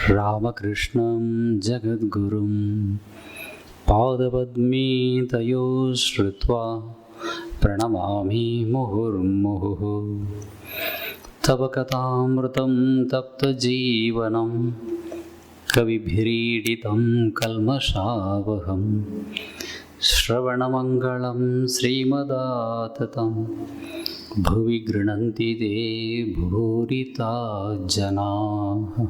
रामकृष्णं जगद्गुरुं पादपद्मे तयो श्रुत्वा प्रणमामि मुहुर्मुहुः। तव कथामृतं तप्तजीवनं कविभिरीडितं कल्मषावहं श्रवणमङ्गलं श्रीमदाततं भुवि गृह्णन्ति ते भूरिता जनाः।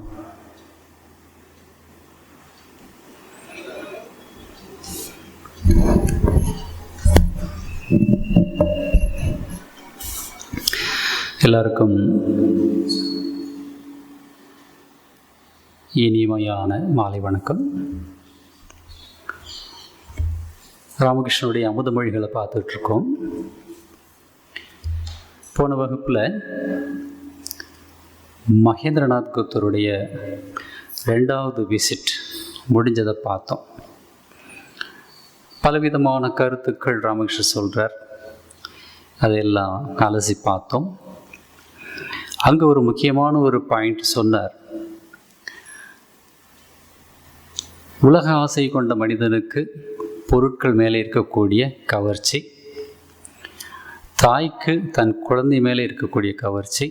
எல்லாருக்கும் இனிமையான மாலை வணக்கம். ராமகிருஷ்ணனுடைய அமுத மொழிகளை பார்த்துட்ருக்கோம். போன வகுப்பில் மகேந்திரநாத் குப்தருடைய 2வது விசிட் முடிஞ்சதை பார்த்தோம். பலவிதமான கருத்துக்கள் ராமகிருஷ்ணன் சொல்கிறார், அதையெல்லாம் அலசி பார்த்தோம். அங்கே ஒரு முக்கியமான ஒரு பாயிண்ட் சொன்னார். உலக ஆசை கொண்ட மனிதனுக்கு பொருட்கள் மேலே இருக்கக்கூடிய கவர்ச்சி, தாய்க்கு தன் குழந்தை மேலே இருக்கக்கூடிய கவர்ச்சி,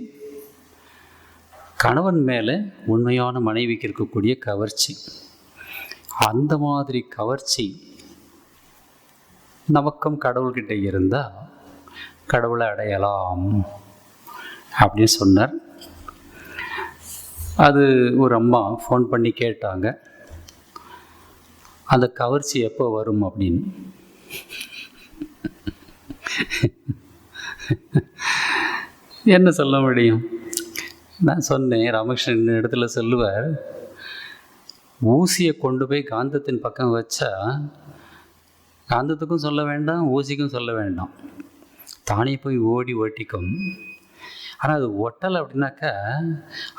கணவன் மேலே உண்மையான மனைவிக்கு இருக்கக்கூடிய கவர்ச்சி, அந்த மாதிரி கவர்ச்சி நமக்கும் கடவுள்கிட்ட இருந்தால் கடவுளை அடையலாம் அப்படின்னு சொன்னார். அது ஒரு அம்மா ஃபோன் பண்ணி கேட்டாங்க, அந்த கவர்ச்சி எப்போ வரும் அப்படின்னு. என்ன சொல்ல முடியும்? நான் சொன்னேன், ராமகிருஷ்ணன் இடத்துல சொல்லுவார், ஊசியை கொண்டு போய் காந்தத்தின் பக்கம் வச்சா காந்தத்துக்கும் சொல்ல வேண்டாம், ஊசிக்கும் சொல்ல வேண்டாம், தானே போய் ஓடி ஒட்டிக்கும். ஆனால் அது ஒட்டலை அப்படின்னாக்கா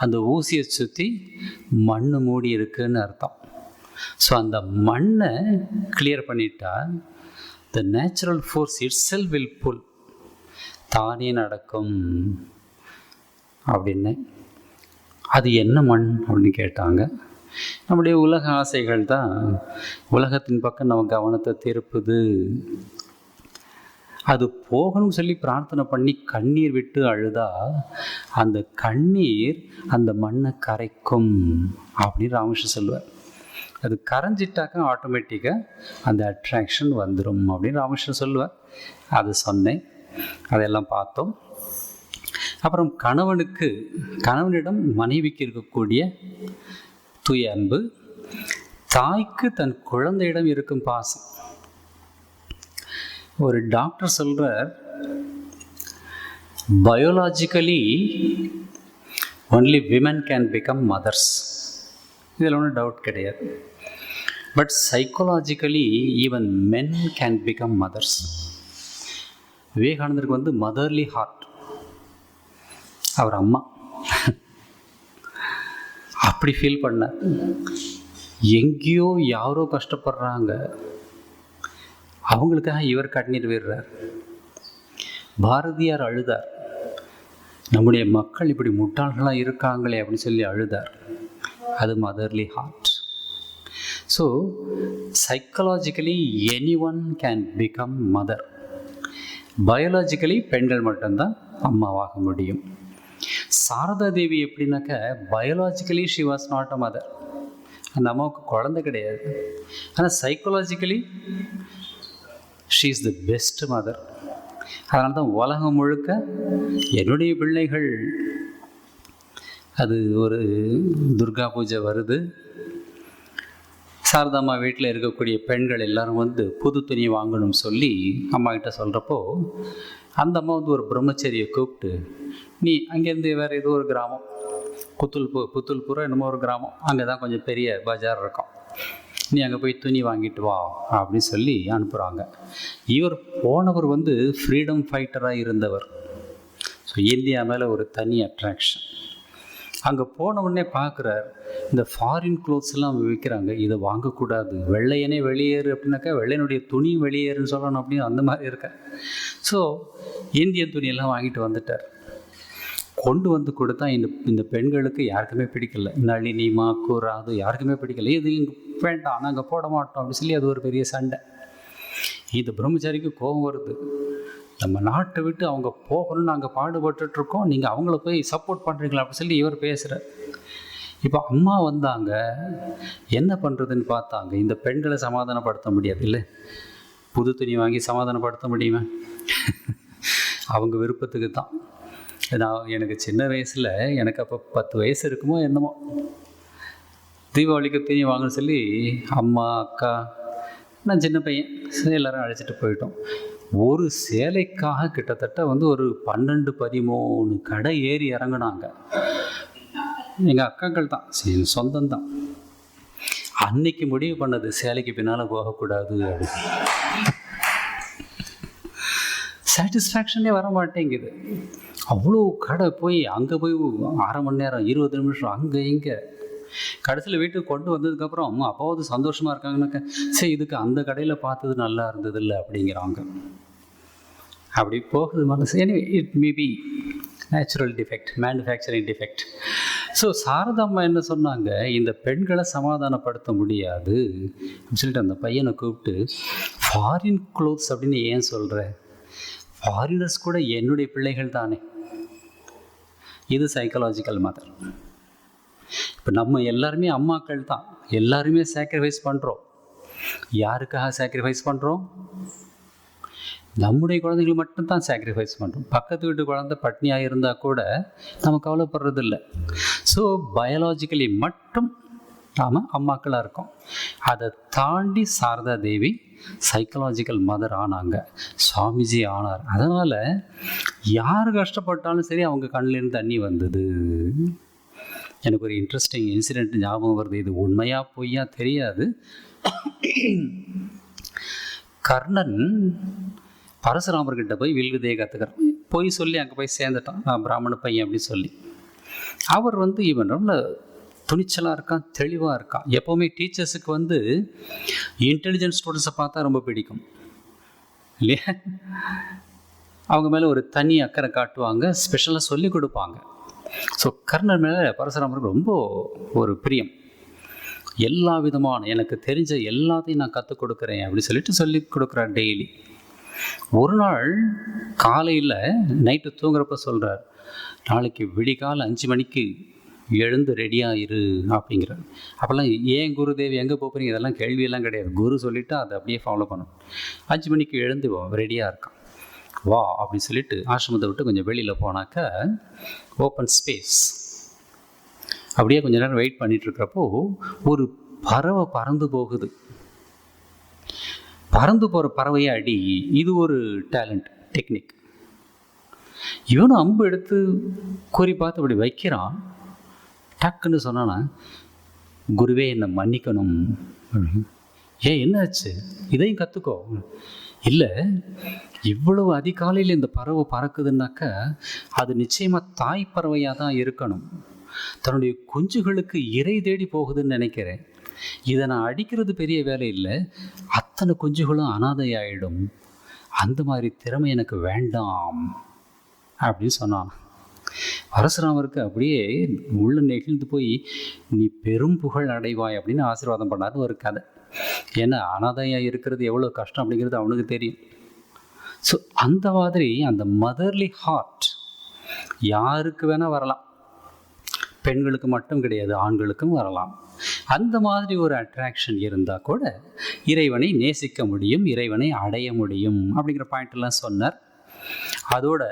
அந்த ஊசியை சுற்றி மண் மூடி இருக்குன்னு அர்த்தம். ஸோ அந்த மண்ணை கிளியர் பண்ணிட்டா the natural force itself will pull, தானே நடக்கும் அப்படின்னு. அது என்ன மண் அப்படின்னு கேட்டாங்க. நம்முடைய உலக ஆசைகள் தான் உலகத்தின் பக்கம் நம்ம கவனத்தை திருப்புது. அது போகணும்னு சொல்லி பிரார்த்தனை பண்ணி கண்ணீர் விட்டு அழுதா அந்த கண்ணீர் அந்த மண்ணை கரைக்கும் அப்படின்னு ராமகிருஷ்ணன் சொல்லுவார். அது கரைஞ்சிட்டாக்கா ஆட்டோமேட்டிக்காக அந்த அட்ராக்ஷன் வந்துடும் அப்படின்னு ராமகிருஷ்ணன் சொல்லுவார். அது சொன்னேன், அதெல்லாம் பார்த்தோம். அப்புறம் கணவனிடம் மனைவிக்கு இருக்கக்கூடிய தூய அன்பு, தாய்க்கு தன் குழந்தையிடம் இருக்கும் பாசம். ஒரு டாக்டர் சொல்கிறார், biologically only women can become mothers. இதில் ஒன்றும் டவுட் கிடையாது. But psychologically even men can become mothers. விவேகானந்தருக்கு மதர்லி ஹார்ட், அவர் அம்மா அப்படி ஃபீல் பண்ணார். எங்கேயோ யாரோ கஷ்டப்படுறாங்க, அவங்களுக்காக இவர் கண்ணீர் விடுறார். பாரதியார் அழுதார், நம்முடைய மக்கள் இப்படி முட்டாள்களாக இருக்காங்களே அப்படின்னு சொல்லி அழுதார். அது motherly heart. So psychologically any one can become mother. Biologically பெண்கள் மட்டும்தான் அம்மாவாக முடியும். சாரதா தேவி எப்படின்னாக்க biologically she was not a mother, அந்த அம்மாவுக்கு குழந்தை கிடையாது. ஆனால் psychologically she is the best mother. அதனால தான் உலகம் முழுக்க என்னுடைய பிள்ளைகள், அது ஒரு துர்கா பூஜை வருது, சாரதாம்மா வீட்டில் இருக்கக்கூடிய பெண்கள் எல்லாரும் புது துணி வாங்கணும்னு சொல்லி அம்மா கிட்ட சொல்கிறப்போ அந்த அம்மா ஒரு பிரம்மச்சரியை கூப்பிட்டு, நீ அங்கேருந்து வேறு ஏதோ ஒரு கிராமம், புத்துல்புரம் என்னமோ ஒரு கிராமம், அங்கே தான் கொஞ்சம் பெரிய பஜார் இருக்கும், நீ அங்கே போய் துணி வாங்கிட்டு வா அப்படின்னு சொல்லி அனுப்புகிறாங்க. இவர் போனவர் ஃப்ரீடம் ஃபைட்டராக இருந்தவர். ஸோ இந்தியா மேலே ஒரு தனி அட்ராக்ஷன். அங்கே போன உடனே பார்க்குறார், இந்த ஃபாரின் க்ளோத்ஸ்லாம் விற்கிறாங்க, இதை வாங்கக்கூடாது, வெள்ளையனே வெளியேறு அப்படின்னாக்கா வெள்ளையனுடைய துணி வெளியேறுன்னு சொல்லணும் அப்படின்னு அந்த மாதிரி இருக்க. ஸோ இந்தியன் துணியெல்லாம் வாங்கிட்டு வந்துட்டார். கொண்டு வந்து கொடுத்தா இந்த பெண்களுக்கு யாருக்குமே பிடிக்கல. நளினி, மாக்கு, ராது யாருக்குமே பிடிக்கல. இது வேண்டாம், நாங்கள் போட மாட்டோம் அப்படின்னு சொல்லி அது ஒரு பெரிய சண்டை. இந்த பிரம்மச்சாரிக்கு கோபம் வருது. நம்ம நாட்டை விட்டு அவங்க போகணும்னு நாங்கள் பாடுபட்டுருக்கோம், நீங்கள் அவங்கள போய் சப்போர்ட் பண்ணுறீங்களா அப்படின்னு சொல்லி இவர் பேசுகிறார். இப்போ அம்மா வந்தாங்க, என்ன பண்ணுறதுன்னு பார்த்தாங்க. இந்த பெண்களை சமாதானப்படுத்த முடியாது இல்லை, புது துணி வாங்கி சமாதானப்படுத்த முடியுமா? அவங்க விருப்பத்துக்கு தான். நான் எனக்கு சின்ன வயசில், எனக்கு அப்போ 10 வயசு இருக்குமோ என்னமோ, தீபாவளிக்கு துணி வாங்கன்னு சொல்லி அம்மா, அக்கா, நான் சின்ன பையன், எல்லோரும் அழைச்சிட்டு போயிட்டோம். ஒரு சேலைக்காக கிட்டத்தட்ட ஒரு 12-13 கடை ஏறி இறங்கினாங்க. எங்கள் அக்காக்கள் தான், சொந்தம்தான். அன்னைக்கு முடிவு பண்ணது சேலைக்கு பின்னால் போகக்கூடாது அப்படின்னு. சாட்டிஸ்ஃபேக்ஷனே வர மாட்டேங்குது. அவ்வளோ கடை போய் அங்கே போய் 1/2 மணி நேரம் 20 நிமிஷம் அங்கே இங்கே. கடைசியில் வீட்டுக்கு கொண்டு வந்ததுக்கப்புறம் அம்மா அப்பாவது சந்தோஷமாக இருக்காங்கன்னாக்க, சரி இதுக்கு அந்த கடையில் பார்த்தது நல்லா இருந்தது இல்லை அப்படிங்கிறாங்க. அப்படி போகுது மனசு. Anyway, it maybe natural defect, manufacturing defect. So சாரதாம்மா என்ன சொன்னாங்க, இந்த பெண்களை சமாதானப்படுத்த முடியாது அப்படின்னு சொல்லிட்டு அந்த பையனை கூப்பிட்டு, ஃபாரின் க்ளோத்ஸ் அப்படின்னு ஏன் சொல்கிற? ஃபாரினர்ஸ் கூட என்னுடைய பிள்ளைகள் தானே. இது சைக்காலஜிக்கல் மதர். இப்போ நம்ம எல்லாருமே அம்மாக்கள் தான், எல்லாருமே சாக்ரிஃபைஸ் பண்ணுறோம். யாருக்காக சாக்ரிஃபைஸ் பண்ணுறோம்? நம்முடைய குழந்தைகள் மட்டும்தான் சாக்ரிஃபைஸ் பண்ணுறோம். பக்கத்து வீட்டு குழந்தை பட்னியாக இருந்தால் கூட நம்ம கவலைப்படுறதில்லை. ஸோ பயாலஜிக்கலி மட்டும் நாம் அம்மாக்களாக இருக்கோம். அதை தாண்டி சாரதா தேவி சைக்கலாஜிக்கல் மதர் ஆனாங்க, சுவாமிஜி ஆனார். அதனால் யார் கஷ்டப்பட்டாலும் சரி அவங்க கண்ணிலேருந்து தண்ணி வந்தது. எனக்கு ஒரு இன்ட்ரெஸ்டிங் இன்சிடெண்ட் ஞாபகம் வருது. இது உண்மையா பொய்யா தெரியாது. கர்ணன் பரசுராமர்கிட்ட போய் வில்வித்தையை கற்றுக்கிறான். போய் சொல்லி அங்கே போய் சேர்ந்துட்டான், நான் பிராமண பையன் அப்படின்னு சொல்லி. அவர் இவன் ரொம்ப துணிச்சலாக இருக்கான், தெளிவாக இருக்கான். எப்போவுமே டீச்சர்ஸுக்கு இன்டெலிஜென்ட் ஸ்டூடெண்ட்ஸை பார்த்தா ரொம்ப பிடிக்கும் இல்லையா? அவங்க மேலே ஒரு தனி அக்கறை காட்டுவாங்க, ஸ்பெஷலாக சொல்லி கொடுப்பாங்க. ஸோ கர்ணன் மேலே பரசுராமருக்கு ரொம்ப ஒரு பிரியம். எல்லா விதமான எனக்கு தெரிஞ்ச எல்லாத்தையும் நான் கற்றுக் கொடுக்குறேன் அப்படின்னு சொல்லிட்டு சொல்லி கொடுக்குறார் டெய்லி. ஒரு நாள் காலையில் நைட்டு தூங்குறப்ப சொல்கிறார், நாளைக்கு விடிகால 5 மணிக்கு எழுந்து ரெடியாக இரு அப்படிங்கிறார். அப்போல்லாம் ஏன் குருதேவி எங்கே போகிறீங்க இதெல்லாம் கேள்வியெல்லாம் கிடையாது. குரு சொல்லிவிட்டு அதை அப்படியே ஃபாலோ பண்ணணும். 5 மணிக்கு எழுந்து ரெடியாக இருக்கான். வா அப்படின்னு சொல்லிட்டு ஆசிரமத்தை விட்டு கொஞ்சம் வெளியில் போனாக்க ஓப்பன் ஸ்பேஸ். அப்படியே கொஞ்சம் நேரம் வெயிட் பண்ணிகிட்ருக்கிறப்போ ஒரு பறவை பறந்து போகுது. பறந்து போகிற பறவையை அடி, இது ஒரு டேலண்ட் டெக்னிக். இவனும் அம்பு எடுத்து குறி பார்த்து அப்படி வைக்கிறான். டக்குன்னு சொன்னானா, குருவே என்னை மன்னிக்கணும். ஏன் என்னாச்சு? இதையும் கற்றுக்கோ. இல்லை, இவ்வளவு அதிகாலையில் இந்த பறவை பறக்குதுன்னாக்க அது நிச்சயமாக தாய் பறவையாக தான் இருக்கணும். தன்னுடைய குஞ்சுகளுக்கு இறை தேடி போகுதுன்னு நினைக்கிறேன். இதை நான் அடிக்கிறது பெரிய வேலை இல்லை, அத்தனை குஞ்சுகளும் அனாதையாயிடும். அந்த மாதிரி திறமை எனக்கு வேண்டாம் அப்படின்னு சொன்னான். பரசுராமருக்கு அப்படியே உள்ள நெகிழ்ந்து போய், நீ பெரும் புகழ் அடைவாய் அப்படின்னு ஆசீர்வாதம் பண்ணாருன்னு ஒரு கதை. ஏன்னா அனாதையாக இருக்கிறது எவ்வளோ கஷ்டம் அப்படிங்கிறது அவனுக்கு தெரியும். ஸோ அந்த மாதிரி அந்த மதர்லி ஹார்ட் யாருக்கு வேணால் வரலாம், பெண்களுக்கு மட்டும் கிடையாது, ஆண்களுக்கும் வரலாம். அந்த மாதிரி ஒரு அட்ராக்ஷன் இருந்தால் கூட இறைவனை நேசிக்க முடியும், இறைவனை அடைய முடியும் அப்படிங்கிற பாயிண்டெல்லாம் சொன்னார். அதோட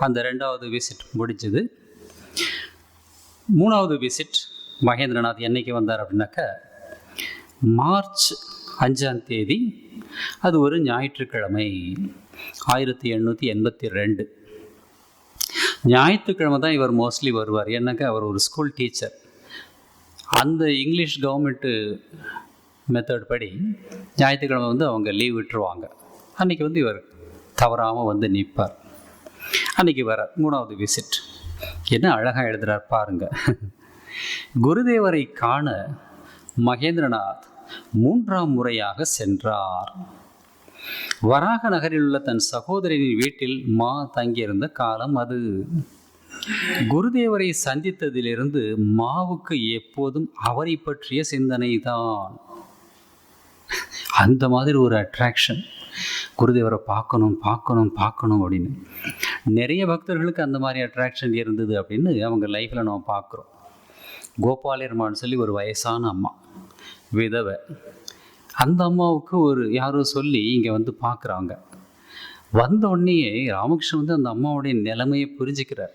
அந்த 2வது விசிட் முடிஞ்சது. 3வது விசிட் மகேந்திரநாத் என்னைக்கு வந்தார் அப்படின்னாக்க மார்ச் 5ஆம் தேதி. அது ஒரு ஞாயிற்றுக்கிழமை, 1882. ஞாயிற்றுக்கிழமை தான் இவர் மோஸ்ட்லி வருவார். என்னக்கா அவர் ஒரு ஸ்கூல் டீச்சர். அந்த இங்கிலீஷ் கவர்மெண்ட்டு மெத்தட் படி ஞாயிற்றுக்கிழமை அவங்க லீவ் விட்டுருவாங்க. அன்றைக்கி இவர் தவறாமல் நிற்பார். அன்றைக்கி வர 3வது விசிட். என்ன அழகாக எழுதுகிறார் பாருங்க. குருதேவரை காண மகேந்திரநாத் 3ஆம் முறையாக சென்றார். வராக நகரில் உள்ள தன் சகோதரின் வீட்டில் தங்கியிருந்த காலம் அது. குருதேவரை சந்தித்ததிலிருந்து மாவுக்கு எப்போதும் அவரை பற்றிய சிந்தனை தான். அந்த மாதிரி ஒரு அட்ராக்ஷன், குருதேவரை பார்க்கணும் பார்க்கணும் பார்க்கணும் அப்படின்னு. நிறைய பக்தர்களுக்கு அந்த மாதிரி அட்ராக்ஷன் இருந்தது அப்படின்னு அவங்க லைஃப்பில் நம்ம பார்க்குறோம். கோபாலியம்மான்னு சொல்லி ஒரு வயசான அம்மா, விதவை. அந்த அம்மாவுக்கு ஒரு யாரோ சொல்லி இங்கே வந்து பார்க்குறாங்க. வந்த உடனேயே ராமகிருஷ்ணன் வந்து அந்த அம்மாவுடைய நிலைமையை புரிஞ்சுக்கிறார்,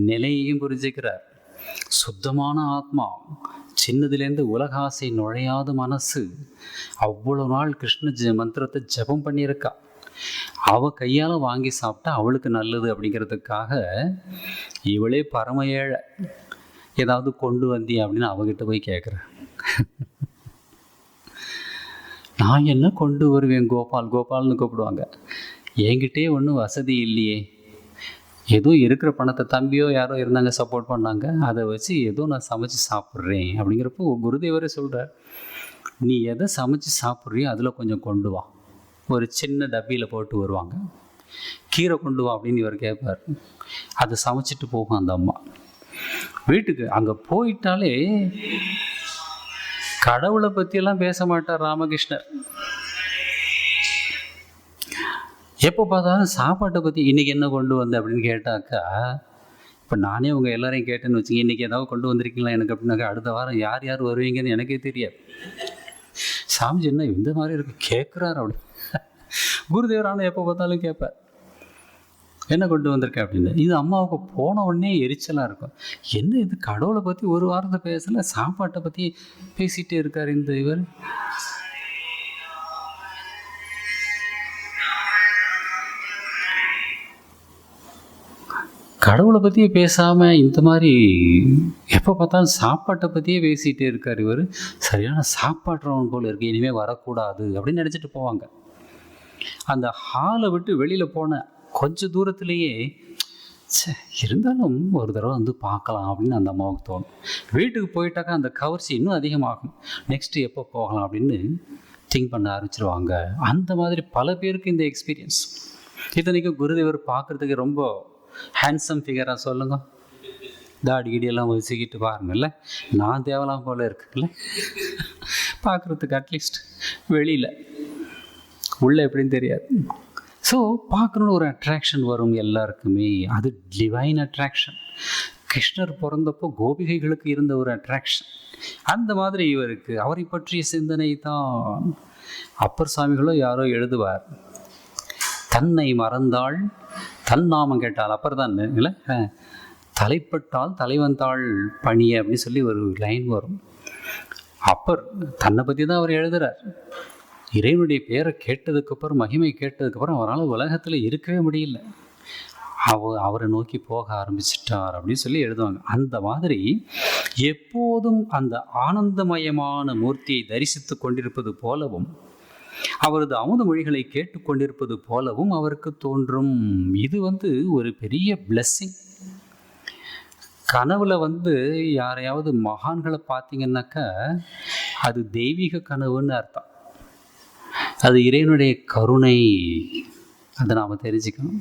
நிலையையும் புரிஞ்சுக்கிறார். சுத்தமான ஆத்மா, சின்னதுலேருந்து உலகாசை நுழையாத மனசு, அவ்வளோ நாள் கிருஷ்ண மந்திரத்தை ஜபம் பண்ணியிருக்கா. அவள் கையால் வாங்கி சாப்பிட்டா அவளுக்கு நல்லது அப்படிங்கிறதுக்காக இவளே பரம ஏழை, ஏதாவது கொண்டு வந்தியா அப்படின்னு அவகிட்ட போய் கேட்குறேன். நான் என்ன கொண்டு வருவேன், கோபால் கோபால்னு கூப்பிடுவாங்க. என்கிட்டே ஒன்றும் வசதி இல்லையே, ஏதோ இருக்கிற பணத்தை தம்பியோ யாரோ இருந்தாங்க சப்போர்ட் பண்ணாங்க, அதை வச்சு ஏதோ நான் சமைச்சு சாப்பிட்றேன் அப்படிங்கிறப்போ குருதேவரே சொல்கிறார், நீ எதை சமைச்சு சாப்பிட்றியோ அதில் கொஞ்சம் கொண்டு வா. ஒரு சின்ன டப்பியில் போட்டு வருவாங்க. கீரை கொண்டு வா அப்படின்னு இவர் கேட்பார். அதை சமைச்சிட்டு போகும் அந்த அம்மா வீட்டுக்கு. அங்கே போயிட்டாலே கடவுளை பற்றியெல்லாம் பேச மாட்டார் ராமகிருஷ்ணர். எப்போ பார்த்தாலும் சாப்பாட்டை பற்றி இன்றைக்கி என்ன கொண்டு வந்த அப்படின்னு கேட்டாக்கா, இப்போ நானே உங்கள் எல்லாரையும் கேட்டேன்னு வச்சுங்க, இன்றைக்கி ஏதாவது கொண்டு வந்திருக்கீங்களா எனக்கு அப்படின்னாக்கா, அடுத்த வாரம் யார் யார் வருவீங்கன்னு எனக்கே தெரியாது. சாமிஜி என்ன இந்த மாதிரி இருக்கு கேட்குறாரு அப்படி. குருதேவர் ஆனால் எப்போ பார்த்தாலும் கேட்பார், என்ன கொண்டு வந்திருக்கேன் அப்படின்னு. இது அம்மாவுக்கு போன உடனே எரிச்சலாக இருக்கும். என்ன இது கடவுளை பற்றி ஒரு வாரத்தை பேசலை, சாப்பாட்டை பற்றி பேசிகிட்டே இருக்கார் இந்த இவர். கடவுளை பற்றியே பேசாமல் இந்த மாதிரி எப்போ பார்த்தாலும் சாப்பாட்டை பற்றியே பேசிகிட்டே இருக்கார் இவர். சரியான சாப்பாடுறவன் போல் இருக்குது, இனிமேல் வரக்கூடாது அப்படின்னு நினச்சிட்டு போவாங்க. அந்த ஹாலை விட்டு வெளியில் போன கொஞ்சம் தூரத்துலேயே இருந்தாலும் ஒரு தடவை வந்து பார்க்கலாம் அப்படின்னு அந்த அம்மாவுக்கு தோணும். வீட்டுக்கு போயிட்டாக்கா அந்த கவர்ச்சி இன்னும் அதிகமாகும். நெக்ஸ்ட்டு எப்போ போகலாம் அப்படின்னு திங்க் பண்ண ஆரம்பிச்சிருவாங்க. அந்த மாதிரி பல பேருக்கு இந்த எக்ஸ்பீரியன்ஸ். இத்தனைக்கும் குருதேவர் பார்க்குறதுக்கு ரொம்ப ஹேண்ட்ஸம் ஃபிகராக சொல்லுங்க, தாடி கிடியெல்லாம் வச்சுக்கிட்டு பாருங்கள்ல, நான் தேவலாம் போல் இருக்குல்ல பார்க்குறதுக்கு. அட்லீஸ்ட் வெளியில் உள்ள எப்படின்னு தெரியாது. ஸோ பார்க்கணுன்னு ஒரு அட்ராக்ஷன் வரும் எல்லாருக்குமே. அது டிவைன் அட்ராக்ஷன். கிருஷ்ணர் பிறந்தப்போ கோபிகைகளுக்கு இருந்த ஒரு அட்ராக்ஷன், அந்த மாதிரி இவருக்கு அவரை பற்றிய சிந்தனை தான். அப்பர் சாமிகளோ யாரோ எழுதுவார், தன்னை மறந்தாள் தன் நாமம் கேட்டால், அப்பர் தான் இல்லை, தலைப்பட்டால் தலைவந்தாள் பணிய அப்படின்னு சொல்லி ஒரு லைன் வரும். அப்பர் தன்னை பற்றி தான் அவர் எழுதுகிறார். இறைவனுடைய பேரை கேட்டதுக்கப்புறம், மகிமை கேட்டதுக்கப்புறம் அவரால் உலகத்தில் இருக்கவே முடியல, அவரை நோக்கி போக ஆரம்பிச்சிட்டார் அப்படின்னு சொல்லி எழுதுவாங்க. அந்த மாதிரி எப்போதும் அந்த ஆனந்தமயமான மூர்த்தியை தரிசித்து கொண்டிருப்பது போலவும், அவரது அமுத மொழிகளை கேட்டுக்கொண்டிருப்பது போலவும் அவருக்கு தோன்றும். இது ஒரு பெரிய பிளெஸ்ஸிங். கனவுல யாரையாவது மகான்களை பார்த்தீங்கன்னாக்கா அது தெய்வீக கனவுன்னு அர்த்தம். அது இறைவனுடைய கருணை, அதை நாம் தெரிஞ்சுக்கணும்.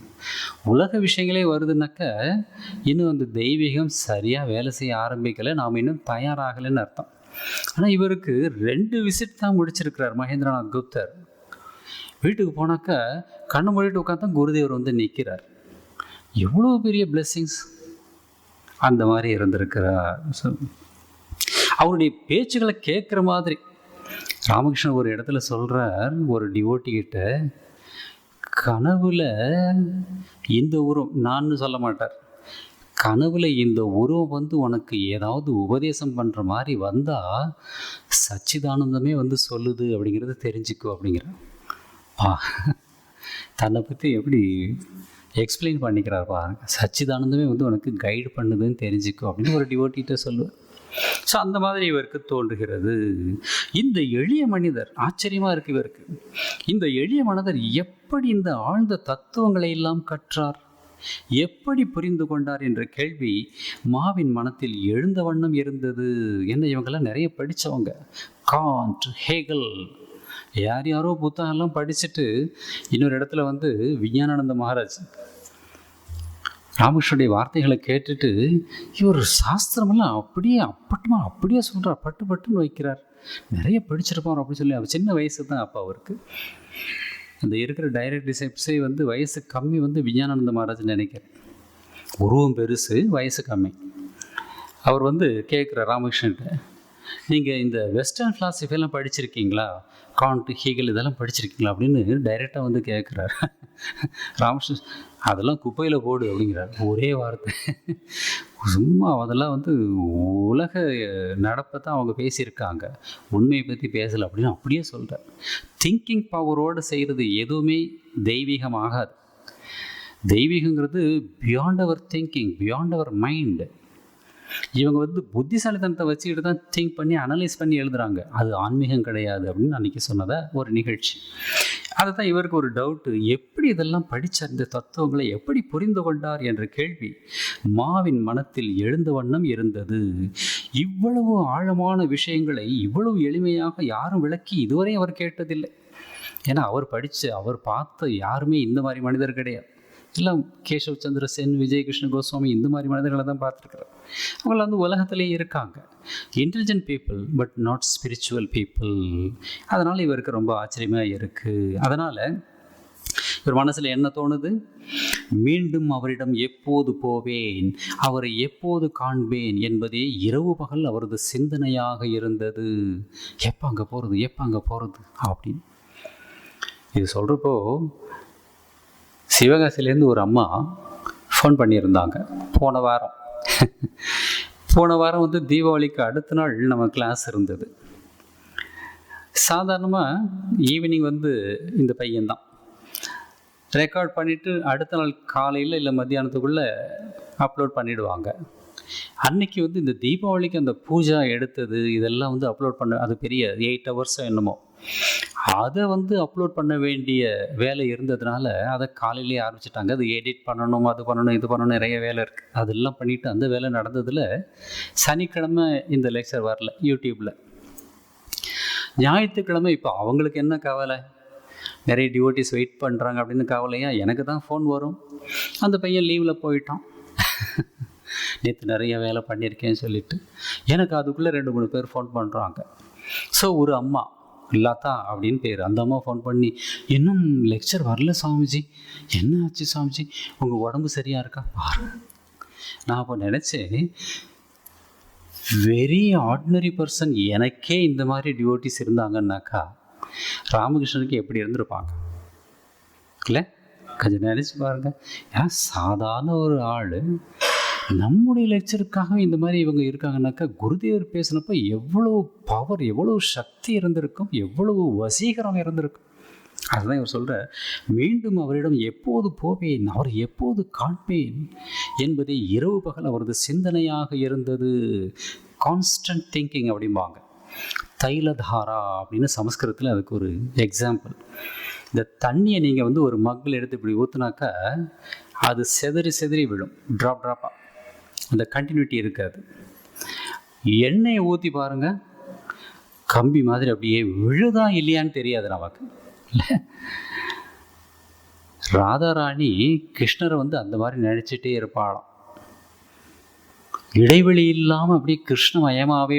உலக விஷயங்களே வருதுன்னாக்கா இன்னும் அந்த தெய்வீகம் சரியாக வேலை செய்ய ஆரம்பிக்கலை, நாம் இன்னும் தயாராகலைன்னு அர்த்தம். ஆனால் இவருக்கு 2 விசிட் தான் முடிச்சிருக்கிறார் மகேந்திரநாத் குப்தர். வீட்டுக்கு போனாக்கா கண்ணு மூடிட்டு உட்காந்து குருதேவர் நிற்கிறார். எவ்வளோ பெரிய பிளெஸ்ஸிங்ஸ் அந்த மாதிரி இருந்திருக்கிறார். அவருடைய பேச்சுகளை கேட்குற மாதிரி ராமகிருஷ்ணன் ஒரு இடத்துல சொல்கிறார், ஒரு டிவோட்டிகிட்ட, கனவுல இந்த உருவம், நான் சொல்ல மாட்டார், கனவுல இந்த உருவம் உனக்கு ஏதாவது உபதேசம் பண்ணுற மாதிரி வந்தால் சச்சிதானந்தமே சொல்லுது அப்படிங்கிறத தெரிஞ்சுக்கோ அப்படிங்கிற. தன்னை பற்றி எப்படி எக்ஸ்பிளைன் பண்ணிக்கிறார் பாருங்க. சச்சிதானந்தமே உனக்கு கைடு பண்ணுதுன்னு தெரிஞ்சுக்கோ அப்படின்னு ஒரு டிவோட்டிகிட்ட சொல்லுவார். ஸோ அந்த மாதிரி இவருக்கு தோன்றுகிறது. இந்த எளிய மனிதர், ஆச்சரியமாக இருக்கு இவருக்கு, இந்த எளிய மனிதர் எப்படி இந்த ஆழ்ந்த தத்துவங்களை எல்லாம் கற்றார், எப்படி புரிந்து கொண்டார் என்ற கேள்வி மாவின் மனத்தில் எழுந்த வண்ணம் இருந்தது. என்ன இவங்கெல்லாம் நிறைய படித்தவங்க, காண்ட், ஹேகல், யார் யாரோ புத்தகம்லாம் படிச்சுட்டு இன்னொரு இடத்துல விஞ்ஞானானந்த மகாராஜ் ராமகிருஷ்ணனுடைய வார்த்தைகளை கேட்டுட்டு இவர் சாஸ்திரமெல்லாம் அப்படியே சொல்கிறார், பட்டுன்னு வைக்கிறார். நிறைய படிச்சிருப்பார் அப்படின்னு சொல்லி. அவர் சின்ன வயசு தான் அப்போ அவருக்கு. அந்த இருக்கிற டைரக்ட் டிசைப்ஸே வயசு கம்மி விஞ்ஞானானந்த மகாராஜ் நினைக்கிறேன். உருவம் பெருசு, வயசு கம்மி. அவர் கேட்குறார் ராமகிருஷ்ணன்ட்ட, நீங்கள் இந்த வெஸ்டர்ன் ஃபிலாசபியெல்லாம் படிச்சிருக்கீங்களா, காண்ட், ஹீகல் இதெல்லாம் படிச்சிருக்கீங்களா அப்படின்னு டைரெக்டாக கேட்குறார். ராமகிருஷ்ணன் அதெல்லாம் குப்பையில் போடு அப்படிங்கிறார். ஒரே வார்த்தை. சும்மா அதெல்லாம் உலக நடப்பை தான் அவங்க பேசியிருக்காங்க, உண்மையை பற்றி பேசலை அப்படின்னு அப்படியே சொல்கிறார். திங்கிங் பவரோடு செய்கிறது எதுவுமே தெய்வீகமாகாது. தெய்வீகங்கிறது beyond our thinking, beyond our mind. இவங்க புத்திசாலித்தனத்தை வச்சுக்கிட்டு தான் திங்க் பண்ணி அனலைஸ் பண்ணி எழுதுகிறாங்க. அது ஆன்மீகம் கிடையாது அப்படின்னு அன்றைக்கி சொன்னதை ஒரு நிகழ்ச்சி. அதை தான் இவருக்கு ஒரு டவுட்டு, எப்படி இதெல்லாம் படித்த இந்த தத்துவங்களை எப்படி புரிந்து கொண்டார் என்ற கேள்வி மாவின் மனத்தில் எழுந்த வண்ணம் இருந்தது. இவ்வளவு ஆழமான விஷயங்களை இவ்வளவு எளிமையாக யாரும் விளக்கி இதுவரை அவர் கேட்டதில்லை. ஏன்னா அவர் பார்த்த யாருமே இந்த மாதிரி மனிதர் கிடையாது. எல்லாம் கேசவ் சந்திர சென், விஜயகிருஷ்ண கோஸ்வாமி இந்த மாதிரி மனிதர்களை தான் பார்த்துருக்குறாரு. அவங்கள உலகத்திலே இருக்காங்க. Intelligent people but not spiritual people. அதனால் இவருக்கு ரொம்ப ஆச்சரியமாக இருக்குது. அதனால் இவர் மனசில் என்ன தோணுது, மீண்டும் அவரிடம் எப்போது போவேன், அவரை எப்போது காண்பேன் என்பதே இரவு பகல் அவரது சிந்தனையாக இருந்தது. எப்போ அங்கே போகிறது அப்படின்னு. இது சொல்கிறப்போ சிவகாசிலேருந்து ஒரு அம்மா ஃபோன் பண்ணியிருந்தாங்க. போன வாரம் தீபாவளிக்கு அடுத்த நாள் நம்ம கிளாஸ் இருந்தது. சாதாரணமாக ஈவினிங் இந்த பையன்தான் ரெக்கார்ட் பண்ணிவிட்டு அடுத்த நாள் காலையில் இல்லை மத்தியானத்துக்குள்ளே அப்லோட் பண்ணிவிடுவாங்க. அன்றைக்கி இந்த தீபாவளிக்கு அந்த பூஜா எடுத்தது இதெல்லாம் அப்லோட் பண்ண, அது பெரிய 8 hours என்னமோ, அதை அப்லோட் பண்ண வேண்டிய வேலை இருந்ததுனால அதை காலையிலே ஆரம்பிச்சிட்டாங்க. அது எடிட் பண்ணணும், அது பண்ணணும், இது பண்ணணும், நிறைய வேலை இருக்குது. அதெல்லாம் பண்ணிவிட்டு அந்த வேலை நடந்ததில் சனிக்கிழமை இந்த லெக்சர் வரல யூடியூப்பில். ஞாயிற்றுக்கிழமை இப்போ அவங்களுக்கு என்ன கவலை, நிறைய டிவோட்டிஸ் வெயிட் பண்ணுறாங்க அப்படின்னு கவலையா, எனக்கு தான் ஃபோன் வரும். அந்த பையன் லீவில் போயிட்டான், நேற்று நிறைய வேலை பண்ணியிருக்கேன்னு சொல்லிட்டு. எனக்கு அதுக்குள்ளே 2-3 பேர் ஃபோன் பண்ணுறாங்க. ஸோ ஒரு அம்மா, லதா அப்படின்னு பேர், அந்த அம்மா ஃபோன் பண்ணி, இன்னும் லெக்சர் வரல சாமிஜி, என்ன ஆச்சு சாமிஜி, உங்கள் உடம்பு சரியாக இருக்கா பாரு. நான் அப்போ நினச்சேன், வெரி ஆர்டினரி பர்சன் எனக்கே இந்த மாதிரி டிவோட்டிஸ் இருந்தாங்கன்னாக்கா ராமகிருஷ்ணனுக்கு எப்படி இருந்திருப்பாங்க இல்லை? கொஞ்சம் நினச்சி பாருங்கள். ஏன்னா சாதாரண ஒரு ஆள் நம்முடைய லெக்சருக்காக இந்த மாதிரி இவங்க இருக்காங்கனாக்கா, குருதேவர் பேசினப்போ எவ்வளோ பவர், எவ்வளோ சக்தி இருந்திருக்கும், எவ்வளவு வசீகரம் இருந்திருக்கும். அதுதான் இவர் சொல்கிற, மீண்டும் அவரிடம் எப்போது போவேன், அவர் எப்போது காண்பேன் என்பதே இரவு பகல் அவரது சிந்தனையாக இருந்தது. கான்ஸ்டன்ட் திங்கிங் அப்படிம்பாங்க. தைலதாரா அப்படின்னு சமஸ்கிருதத்தில் அதுக்கு ஒரு எக்ஸாம்பிள். இந்த தண்ணியை நீங்கள் ஒரு மக்கில் எடுத்து இப்படி ஊற்றுனாக்கா அது செதறி விழும், ட்ராப்பாக. அந்த கண்டினியூட்டி இருக்காது. எண்ணெயை ஊற்றி பாருங்கள், கம்பி மாதிரி அப்படியே விழுதா இல்லையான்னு தெரியாது நமக்கு இல்லை? ராதாராணி கிருஷ்ணரை அந்த மாதிரி நினச்சிட்டே இருப்பாளாம். இடைவெளி இல்லாமல் அப்படியே கிருஷ்ணமயமாகவே,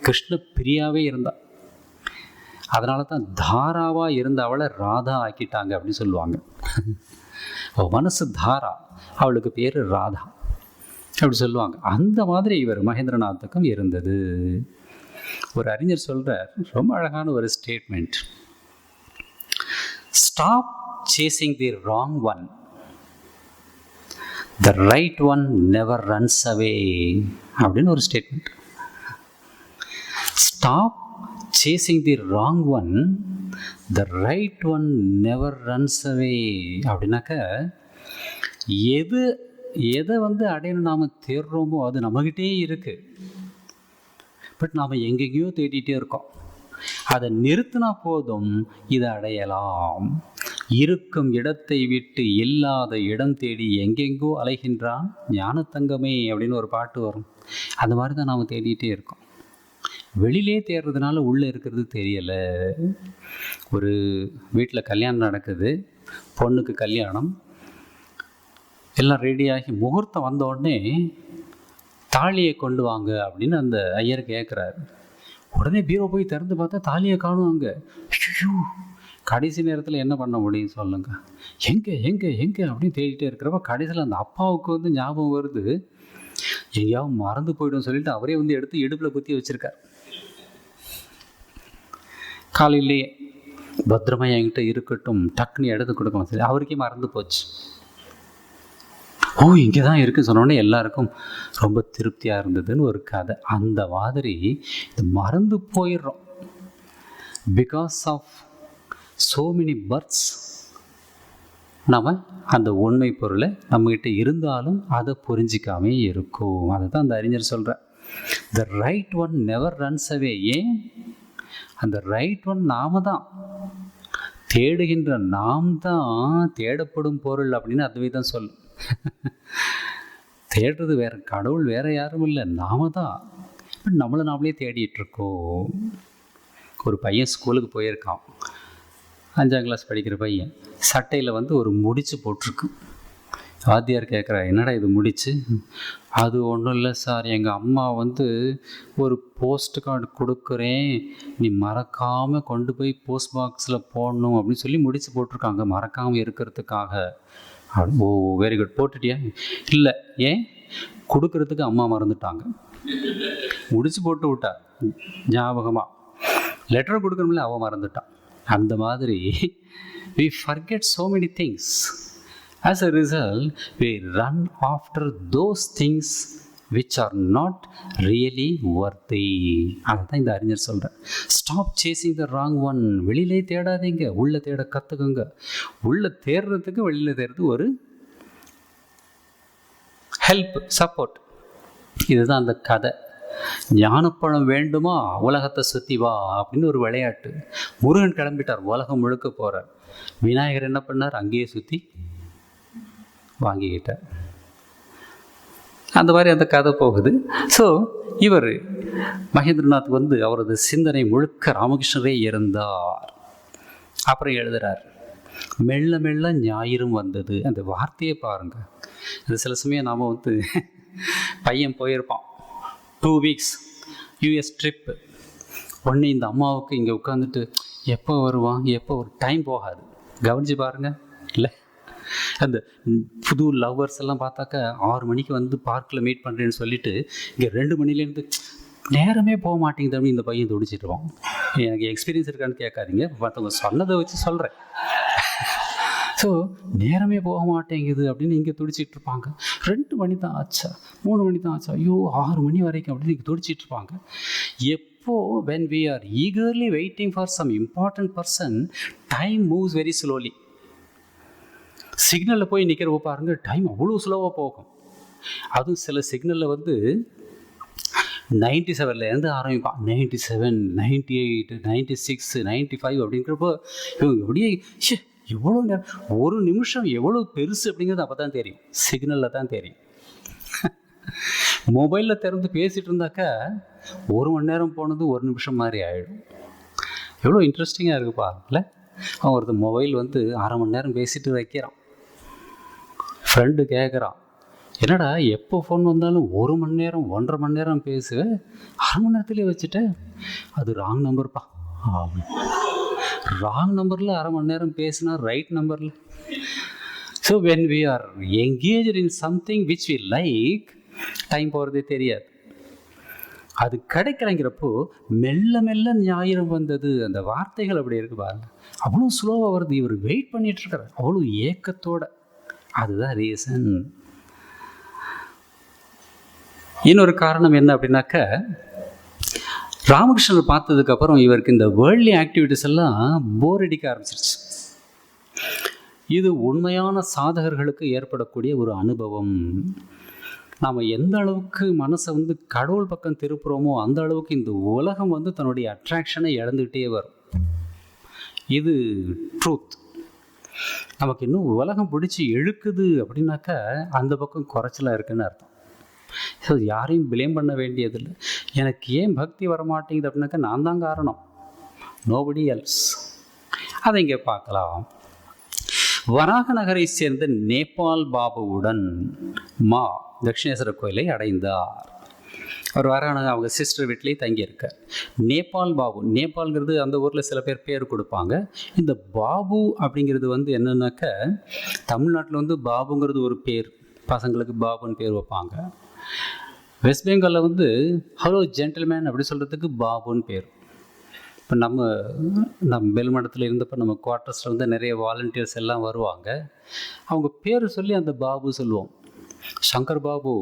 கிருஷ்ண பிரியாவே இருந்தாள். அதனால தான் தாராவாக இருந்த அவளை ராதா ஆக்கிட்டாங்க அப்படின்னு சொல்லுவாங்க. அவள் மனசு தாரா, அவளுக்கு பேர் ராதா அப்படி சொல்லுவாங்க. அந்த மாதிரி இவர் மகேந்திரநாத்துக்கும் இருந்தது. ஒரு அறிஞர் சொல்கிறார், ரொம்ப அழகான ஒரு statement, stop chasing the wrong one, the right one never runs away அப்படின்னு ஒரு statement. Stop chasing the wrong one, the right one never runs away அப்படின்னாக்க, எதை அடையணும் நாம் தேடுறோமோ அது நம்மகிட்டே இருக்குது. பட் நாம் எங்கெங்கேயோ தேடிட்டே இருக்கோம். அதை நிறுத்தினா போதும் இதை அடையலாம். இருக்கும் இடத்தை விட்டு இல்லாத இடம் தேடி எங்கெங்கோ அலைகின்றான் ஞானத்தங்கமே அப்படின்னு ஒரு பாட்டு வரும். அந்த மாதிரி தான் நாம் தேடிகிட்டே இருக்கோம். வெளியிலே தேடுறதுனால உள்ளே இருக்கிறது தெரியலை. ஒரு வீட்டில் கல்யாணம் நடக்குது, பொண்ணுக்கு கல்யாணம். எல்லாம் ரெடியாகி முகூர்த்தம் வந்த உடனே தாலியை கொண்டு வாங்க அப்படின்னு அந்த ஐயர் கேட்குறாரு. உடனே பீரோ போய் திறந்து பார்த்தா தாலியை காணும் அங்கே. ஐயோ, கடைசி நேரத்தில் என்ன பண்ண முடியும் சொல்லுங்க? எங்கே எங்கே எங்கே அப்படின்னு தேடிட்டே இருக்கிறப்ப கடைசியில் அந்த அப்பாவுக்கு வந்து ஞாபகம் வருது, எங்கேயாவது மறந்து போய்டும் சொல்லிட்டு அவரே வந்து எடுத்து இடுப்பில் குத்தி வச்சுருக்கார். காலையிலேயே பத்திரமா என்கிட்ட இருக்கட்டும், டக்குன்னு எடுத்து கொடுக்கணும் சரி, அவருக்கே மறந்து போச்சு. ஓ, இங்கே தான் இருக்குன்னு சொன்னோடனே எல்லாருக்கும் ரொம்ப திருப்தியாக இருந்ததுன்னு ஒரு கதை. அந்த மாதிரி இது மறந்து போயிடுறோம். Because of so many births நம்ம அந்த உண்மை பொருளை நம்மகிட்ட இருந்தாலும் அதை புரிஞ்சிக்காமே இருக்கும். அதை தான் அந்த அறிஞர் சொல்கிற, the right one never runs away. ஏன்? அந்த ரைட் ஒன் நாம தான், தேடுகின்ற நாம் தான் தேடப்படும் பொருள் அப்படின்னு அதுவே தான் சொல்லும். தேடுறது வேற, கடவுள் வேற யாரும் இல்லை, நாம தான். நம்மளை நாமளே தேடிட்டுருக்கோம். ஒரு பையன் ஸ்கூலுக்கு போயிருக்கான், 5ஆம் கிளாஸ் படிக்கிற பையன். சட்டையில் வந்து ஒரு முடிச்சு போட்டிருக்கு. வாத்தியார் கேட்குறா, என்னடா இது முடிச்சு? அது ஒன்றும் இல்லை சார், எங்கள் அம்மா வந்து ஒரு போஸ்ட் கார்டு கொடுக்குறேன், நீ மறக்காமல் கொண்டு போய் போஸ்ட் பாக்ஸில் போடணும் அப்படின்னு சொல்லி முடிச்சு போட்டிருக்காங்க, மறக்காமல் இருக்கிறதுக்காக. ஓ, வெரி குட், போட்டுட்டியா? இல்லை. ஏன்? கொடுக்கறதுக்கு அம்மா மறந்துட்டாங்க. முடிச்சு போட்டு விட்டா ஞாபகமாக, லெட்டர் கொடுக்கணும்ல அவன் மறந்துட்டான். அந்த மாதிரி we forget so many things. As a result, we run after those things which are not really worthy. அதுதான் இந்த அறிஞர் சொல்கிறேன். Stop chasing the wrong one. வெளியிலே தேடாதீங்க, உள்ளே தேட கற்றுக்குங்க. உள்ளே தேடுறதுக்கு வெளியில் தேடுறது ஒரு ஹெல்ப், சப்போர்ட். இதுதான் அந்த கதை. ஞானப்பழம் வேண்டுமா, உலகத்தை சுற்றி வா அப்படின்னு ஒரு விளையாட்டு. முருகன் கிளம்பிட்டார், உலகம் முழுக்க போகிறார். விநாயகர் என்ன பண்ணார்? அங்கேயே சுற்றி வாங்கிக்கிட்டார். அந்த மாதிரி அந்த கதை போகுது. ஸோ இவர் மகேந்திரநாத் வந்து அவரது சிந்தனை முழுக்க ராமகிருஷ்ணரே இருந்தார். அப்புறம் எழுதுகிறார், மெல்ல மெல்ல ஞாயிறும் வந்தது. அந்த வார்த்தையே பாருங்கள். அது சில சமயம் நாம் வந்து பையன் போயிருப்பான் 2 weeks யூஎஸ் ட்ரிப்பு. ஒன்று இந்த அம்மாவுக்கு இங்கே உட்காந்துட்டு எப்போ வருவான், எப்போ ஒரு டைம் போகாது. கவனிச்சு பாருங்கள். இல்லை, அந்த புது லவ்வர்ஸ் எல்லாம் பார்த்தாக்கா 6 மணிக்கு வந்து பார்க்கில் மீட் பண்ணுறேன்னு சொல்லிட்டு இங்கே 2 மணிலேருந்து நேரமே போக மாட்டேங்குது அப்படின்னு இந்த பையன் துடிச்சிட்டுருவான். எனக்கு எக்ஸ்பீரியன்ஸ் இருக்கான்னு கேட்காதீங்க, மற்றவங்க சொன்னதை வச்சு சொல்கிறேன். ஸோ நேரமே போக மாட்டேங்குது அப்படின்னு இங்கே துடிச்சிட்டு இருப்பாங்க. 2 மணி தான் ஆச்சா, 3 மணி தான் ஆச்சா, ஐயோ 6 மணி வரைக்கும் அப்படின்னு இங்கே துடிச்சிட்டு இருப்பாங்க. எப்போ when we are eagerly waiting for some important person, time moves very slowly. சிக்னலில் போய் நிற்கிறப்ப பாருங்கள், டைம் அவ்வளோ ஸ்லோவாக போகும். அதுவும் சில சிக்னலில் வந்து 97லேருந்து ஆரம்பிப்பான். 97, 98, 96, 95 அப்படிங்கிறப்போ இவங்க அப்படியே எவ்வளோ நேரம், ஒரு நிமிஷம் எவ்வளோ பெருசு அப்படிங்கிறது அப்போ தான் தெரியும், சிக்னலில் தான் தெரியும். மொபைலில் திறந்து பேசிகிட்டு இருந்தாக்கா 1 மணி நேரம் போனது 1 நிமிஷம் மாதிரி ஆகிடும். எவ்வளோ இன்ட்ரெஸ்டிங்காக இருக்குப்பா. இல்லை, அவன் ஒருத்தர் மொபைல் வந்து 1/2 மணி நேரம் பேசிட்டு வைக்கிறான். ஃப்ரெண்டு கேட்குறான், என்னடா எப்போ ஃபோன் வந்தாலும் 1 மணி நேரம் 1.5 மணி நேரம் பேசுவேன், 1/2 மணி நேரத்துலேயே வச்சுட்டேன். அது ராங் நம்பர்ப்பா. ராங் நம்பரில் 1/2 மணி நேரம் பேசினா ரைட் நம்பரில். So when we are engaged in something which we like, time போகிறதே தெரியாது. அது கிடைக்கலைங்கிறப்போ மெல்ல மெல்ல ஞாயிறு வந்தது. அந்த வார்த்தைகள் அப்படி இருக்கு பாருங்க, அவ்வளோ ஸ்லோவாக வருது. இவர் வெயிட் பண்ணிகிட்ருக்கார் அவ்வளோ ஏக்கத்தோட. அதுதான் ரீசன். இன்னொரு காரணம் என்ன அப்படின்னாக்க, ராமகிருஷ்ணர் பார்த்ததுக்கப்புறம் இவருக்கு இந்த வேர்ல்ட்லி ஆக்டிவிட்டிஸ் எல்லாம் போர் அடிக்க ஆரம்பிச்சிருச்சு. இது உண்மையான சாதகர்களுக்கு ஏற்படக்கூடிய ஒரு அனுபவம். நாம் எந்த அளவுக்கு மனசை வந்து கடவுள் பக்கம் திருப்புறோமோ அந்த அளவுக்கு இந்த உலகம் வந்து தன்னுடைய அட்ராக்ஷனை இழந்துகிட்டே வரும். இது ட்ரூத். நமக்கு இன்னும் உலகம் பிடிச்சி இழுக்குது அப்படின்னாக்கா அந்த பக்கம் குறைச்சலாக இருக்குன்னு அர்த்தம். ஸோ யாரையும் பிளேம் பண்ண வேண்டியதில்லை. எனக்கு ஏன் பக்தி வரமாட்டேங்குது அப்படின்னாக்கா நான் தான் காரணம், நோபடி எல்ஸ். அதை இங்கே பார்க்கலாம். வராக நகரை சேர்ந்த நேபாள் பாபுவுடன் மா தட்சிணேஸ்வரர் கோயிலை அடைந்தார். அவர் வராக அவங்க சிஸ்டர் வீட்லேயே தங்கியிருக்கார். நேபாள் பாபு, நேபாள்ங்கிறது அந்த ஊரில் சில பேர் கொடுப்பாங்க. இந்த பாபு அப்படிங்கிறது வந்து என்னன்னாக்க, தமிழ்நாட்டில் வந்து பாபுங்கிறது ஒரு பேர், பசங்களுக்கு பாபுன்னு பேர் வைப்பாங்க. வெஸ்ட் பெங்காலில் வந்து ஹலோ ஜென்டில்மேன் அப்படி சொல்கிறதுக்கு பாபுன்னு பேர். இப்போ நம்ம பெல்மடத்தில் இருந்தப்போ நம்ம குவார்ட்டர்ஸில் வந்து நிறைய வாலண்டியர்ஸ் எல்லாம் வருவாங்க. அவங்க பேர் சொல்லி அந்த பாபு சொல்லுவோம். சங்கர் பாபு,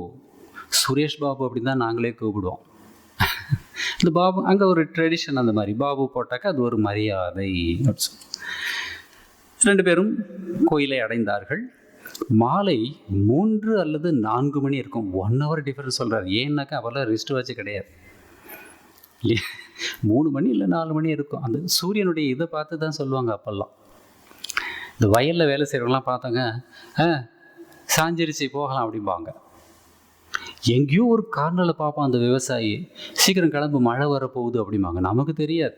சுரேஷ் பாபு அப்படின்னு தான் நாங்களே கூப்பிடுவோம். இந்த பாபு அங்கே ஒரு ட்ரெடிஷன், அந்த மாதிரி பாபு போட்டாக்க அது ஒரு மரியாதை. 2 பேரும் கோயிலை அடைந்தார்கள். மாலை 3 அல்லது 4 மணி இருக்கும். 1 hour டிஃபரன்ஸ் சொல்கிறார். ஏன்னாக்கா அவெல்லாம் ரிஸ்ட் வாட்ச் கிடையாது. 3 மணி இல்லை 4 மணி இருக்கும். அந்த சூரியனுடைய இதை பார்த்து தான் சொல்லுவாங்க அப்போல்லாம். இந்த வயலில் வேலை செய்கிறவங்களாம் பார்த்தாங்க, சாஞ்சிருச்சு போகலாம் அப்படிம்பாங்க. எங்கேயோ ஒரு கார்னரில் பார்ப்பான் அந்த விவசாயி, சீக்கிரம் கிளம்பு மழை வரப்போகுது அப்படிம்பாங்க. நமக்கு தெரியாது.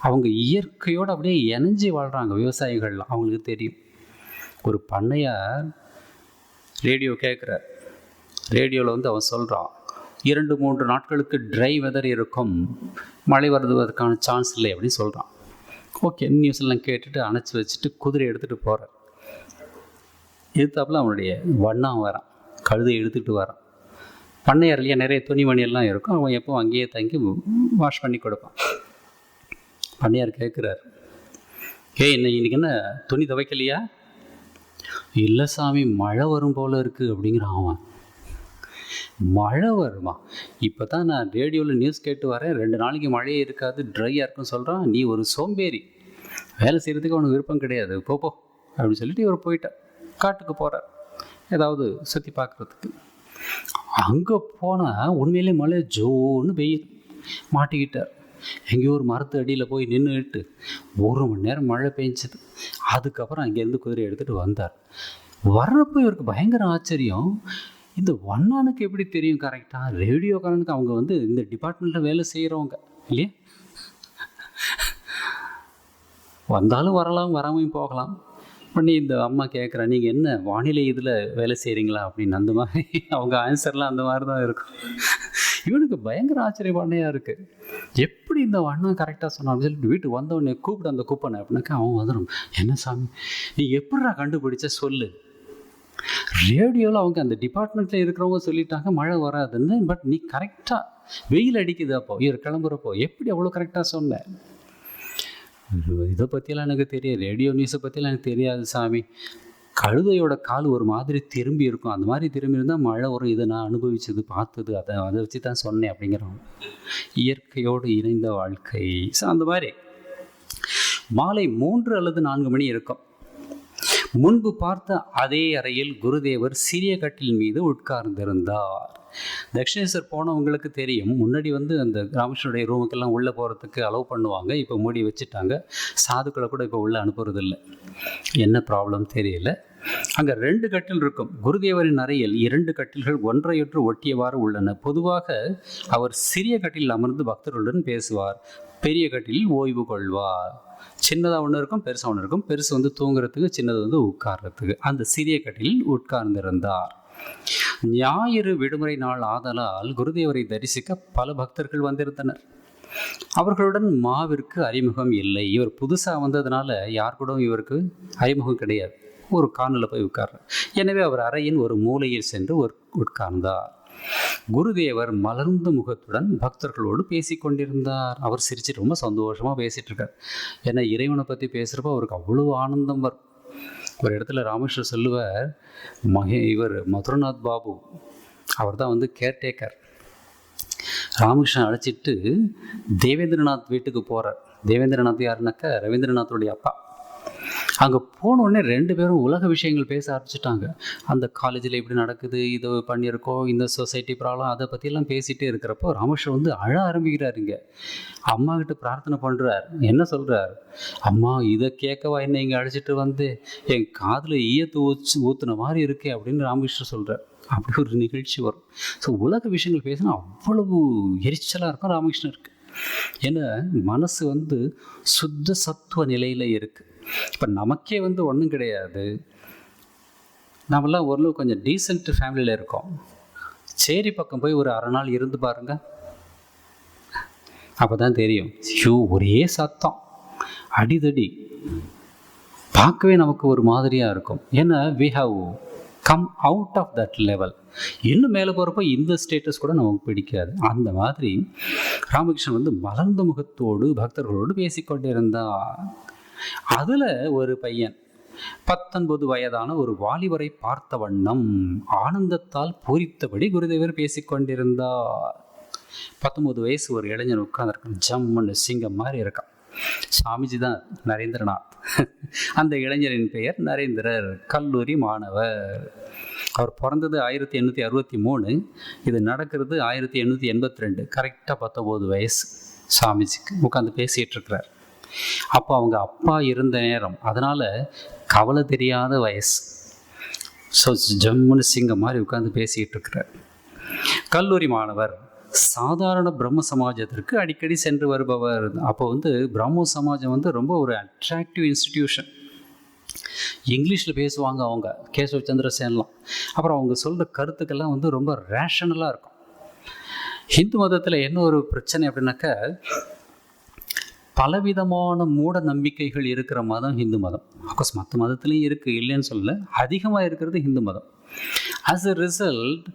அவங்க இயற்கையோடு அப்படியே இணைஞ்சி வாழ்கிறாங்க விவசாயிகள்லாம், அவங்களுக்கு தெரியும். ஒரு பண்ணையார் ரேடியோ கேட்குறார். ரேடியோவில் வந்து அவன் சொல்கிறான், 2-3 நாட்களுக்கு ட்ரை வெதர் இருக்கும், மழை வருவதற்கான சான்ஸ் இல்லை அப்படின்னு சொல்கிறான். ஓகே, நியூஸ்லாம் கேட்டுட்டு அணைச்சி வச்சுட்டு குதிரை எடுத்துகிட்டு போகிறார். எடுத்தாப்புல அவனுடைய வண்ணம் வரான், கழுதை எடுத்துகிட்டு வரான். பண்ணையார் இல்லையா, நிறைய துணிமணியெல்லாம் இருக்கும். அவன் எப்போ அங்கேயே தங்கி வாஷ் பண்ணி கொடுப்பான். பண்ணையார் கேட்குறார், இன்னைக்கு என்ன துணி துவைக்கலையா? இல்லை சாமி, மழை வரும் போல் இருக்குது அப்படிங்கிறான் அவன். மழை வருமா? இப்போ தான் நான் ரேடியோவில் நியூஸ் கேட்டு வரேன், 2 நாளைக்கு மழையே இருக்காது, ட்ரையாக இருக்குன்னு சொல்கிறான். நீ ஒரு சோம்பேறி, வேலை செய்கிறதுக்கு அவனுக்கு விருப்பம் கிடையாது, போ அப்படின்னு சொல்லிட்டு இவர் போயிட்டார். காட்டுக்கு போகிறார் ஏதாவது சுற்றி பார்க்குறதுக்கு. அங்கே போனால் உண்மையிலே மழை ஜோன்னு வெயில். மாட்டிக்கிட்டார். எங்கேயோ ஒரு மரத்து அடியில் போய் நின்றுட்டு 1 மணி நேரம் மழை பெஞ்சுது. அதுக்கப்புறம் அங்கேருந்து குதிரை எடுத்துகிட்டு வந்தார். வர்றப்போ இவருக்கு பயங்கர ஆச்சரியம், இந்த வண்ணானுக்கு எப்படி தெரியும் கரெக்டாக? ரேடியோக்காரனுக்கு அவங்க வந்து இந்த டிபார்ட்மெண்ட்டில் வேலை செய்கிறவங்க இல்லையா, வந்தாலும் வரலாம் வராமையும் போகலாம். பண்ணி இந்த அம்மா கேட்குறா, நீங்கள் என்ன வானிலை இதில் வேலை செய்கிறீங்களா அப்படின்னு. அந்த மாதிரி அவங்க ஆன்சர்லாம் அந்த மாதிரி தான் இருக்கும். இவனுக்கு பயங்கர ஆச்சரியப்பானையாக இருக்குது, எப்படி இந்த வண்ணா கரெக்டாக சொன்னான்னு சொல்லிட்டு வீட்டுக்கு வந்தவொடனே கூப்பிட்டு அந்த கூப்பனை அப்படின்னாக்கா அவன் வந்துடும். என்ன சாமி நீ எப்படிடா கண்டுபிடிச்ச சொல்லு? ரேடியோவில் அவங்க அந்த டிபார்ட்மெண்ட்டில் இருக்கிறவங்க சொல்லிட்டாங்க மழை வராதுன்னு, பட் நீ கரெக்டாக வெயில் அடிக்குது அப்போ இவர் கிளம்புறப்போ எப்படி அவ்வளோ கரெக்டாக சொன்னேன்? இதை பற்றியெல்லாம் எனக்கு தெரியாது, ரேடியோ நியூஸை பற்றியெல்லாம் எனக்கு தெரியாது சாமி. கழுதையோட கால் ஒரு மாதிரி திரும்பி இருக்கும், அந்த மாதிரி திரும்பி இருந்தால் மழை வரும், இதை நான் அனுபவிச்சது பார்த்தது, அதை வச்சு தான் சொன்னேன் அப்படிங்கிறோம். இயற்கையோடு இணைந்த வாழ்க்கை. ஸோ அந்த மாதிரி மாலை 3 அல்லது 4 மணி இருக்கும். முன்பு பார்த்த அதே அறையில் குருதேவர் சிறிய கட்டில் மீது உட்கார்ந்திருந்தார். தட்சிணேஸ்வர் போனவங்களுக்கு தெரியும், முன்னாடி வந்து அந்த ராமகிருஷ்ணனுடைய ரூமுக்கெல்லாம் உள்ளே போகிறதுக்கு அலோவ் பண்ணுவாங்க, இப்போ மூடி வச்சுட்டாங்க. சாதுக்களை கூட இப்போ உள்ளே அனுப்புறதில்லை, என்ன ப்ராப்ளம் தெரியல. அங்கே 2 கட்டில் இருக்கும். குருதேவரின் அறையில் 2 கட்டில்கள் ஒன்றையொன்று ஒட்டியவாறு உள்ளன. பொதுவாக அவர் சிறிய கட்டில் அமர்ந்து பக்தர்களுடன் பேசுவார், பெரிய கட்டிலில் ஓய்வு கொள்வார். சின்னதாக ஒன்று இருக்கும், பெருசாக ஒன்று இருக்கும். பெருசு வந்து தூங்குறதுக்கு, சின்னது வந்து உட்கார்றதுக்கு. அந்த சிறிய கட்டிலில் உட்கார்ந்திருந்தார். ஞாயிறு விடுமுறை நாள் ஆதலால் குருதேவரை தரிசிக்க பல பக்தர்கள் வந்திருந்தனர். அவர்களுடன் மாவிற்கு அறிமுகம் இல்லை. இவர் புதுசாக வந்ததுனால யார் கூட இவருக்கு அறிமுகம் கிடையாது. ஒரு கார்னரில் போய் உட்கார்றார். எனவே அவர் அறையின் ஒரு மூலையில் சென்று உட்கார்ந்தார். குருதேவர் மலர்ந்த முகத்துடன் பக்தர்களோடு பேசி கொண்டிருந்தார். அவர் சிரிச்சுட்டு ரொம்ப சந்தோஷமாக பேசிகிட்டு இருக்கார். ஏன்னா இறைவனை பற்றி பேசுகிறப்போ அவருக்கு அவ்வளோ ஆனந்தம் வரும். ஒரு இடத்துல ராமகிருஷ்ணர் சொல்லுவார், இவர் மதுரநாத் பாபு அவர் தான் வந்து கேர்டேக்கர். ராமகிருஷ்ணன் அழைச்சிட்டு தேவேந்திரநாத் வீட்டுக்கு போகிறார். தேவேந்திரநாத் யாருனாக்கா ரவீந்திரநாத்துடைய அப்பா. அங்கே போனோடனே 2 பேரும் உலக விஷயங்கள் பேச ஆரம்பிச்சிட்டாங்க. அந்த காலேஜில் இப்படி நடக்குது, இது பண்ணியிருக்கோம், இந்த சொசைட்டி ப்ராப்ளம், அதை பற்றியெல்லாம் பேசிகிட்டே இருக்கிறப்போ ராமகிருஷ்ணன் வந்து அழ ஆரம்பிக்கிறார். இங்கே அம்மா கிட்ட பிரார்த்தனை பண்ணுறார். என்ன சொல்கிறார்? அம்மா இதை கேட்கவா என்ன இங்கே அழைச்சிட்டு வந்து, என் காதில் ஈயத்து ஊற்றுன மாதிரி இருக்கே அப்படின்னு ராமகிருஷ்ணன் சொல்கிறார். அப்படி ஒரு நிகழ்ச்சி வரும். ஸோ உலக விஷயங்கள் பேசினா அவ்வளவு எரிச்சலாக இருக்கும் ராமகிருஷ்ணருக்கு. ஏன்னா மனசு வந்து சுத்த சத்துவ நிலையில் இருக்குது. இப்போ நமக்கே வந்து ஒன்றும் கிடையாது, நம்மளாம் ஓரளவு கொஞ்சம் டீசென்ட் ஃபேமிலியில் இருக்கோம். சேரி பக்கம் போய் ஒரு அரை நாள் இருந்து பாருங்கள், அப்போ தான் தெரியும். ஒரே சத்தம், அடிதடி, பார்க்கவே நமக்கு ஒரு மாதிரியாக இருக்கும். ஏன்னா we have come out of that level. இன்னும் மேலே போகிறப்போ இந்த ஸ்டேட்டஸ் கூட நமக்கு பிடிக்காது. அந்த மாதிரி ராமகிருஷ்ணன் வந்து மலர்ந்த முகத்தோடு பக்தர்களோடு பேசிக்கொண்டிருந்தார். அதில் ஒரு பையன் 19 வயதான ஒரு வாலிபரை பார்த்த வண்ணம் ஆனந்தத்தால் பூரித்தபடி குருதேவர் பேசிக்கொண்டிருந்தார். 19 வயசு ஒரு இளைஞன் உட்கார்ந்துருக்கான், ஜம்முன்னு சிங்கம் மாதிரி இருக்கான். சுவாமிஜி தான் நரேந்திரநாத். அந்த இளைஞரின் பெயர் நரேந்திரர், கல்லூரி மாணவர். அவர் பிறந்தது 1863, இது நடக்கிறது 1882. கரெக்டாக 19 வயசு சுவாமிஜிக்கு. உட்காந்து பேசிகிட்டு இருக்கிறார். அப்போ அவங்க அப்பா இருந்த நேரம், அதனால் கவலை தெரியாத வயசு. ஸோ ஜம்முன்னு சிங்கம் மாதிரி உட்காந்து பேசிகிட்டு இருக்கிறார். கல்லூரி மாணவர், சாதாரண பிரம்ம சமாஜத்திற்கு அடிக்கடி சென்று வருபவர். அப்போ வந்து பிரம்ம சமாஜம் வந்து ரொம்ப ஒரு அட்ராக்டிவ் இன்ஸ்டிடியூஷன். இங்கிலீஷில் பேசுவாங்க அவங்க, கேசவ சந்திரசேனலாம். அப்புறம் அவங்க சொல்கிற கருத்துக்கெல்லாம் வந்து ரொம்ப ரேஷனலாக இருக்கும். ஹிந்து மதத்தில் என்ன ஒரு பிரச்சனை அப்படின்னாக்கா, பலவிதமான மூட நம்பிக்கைகள் இருக்கிற மதம் ஹிந்து மதம். அஃப்கோர்ஸ் மற்ற மதத்துலேயும் இருக்குது, இல்லைன்னு சொல்லல, அதிகமாக இருக்கிறது ஹிந்து மதம். As a result,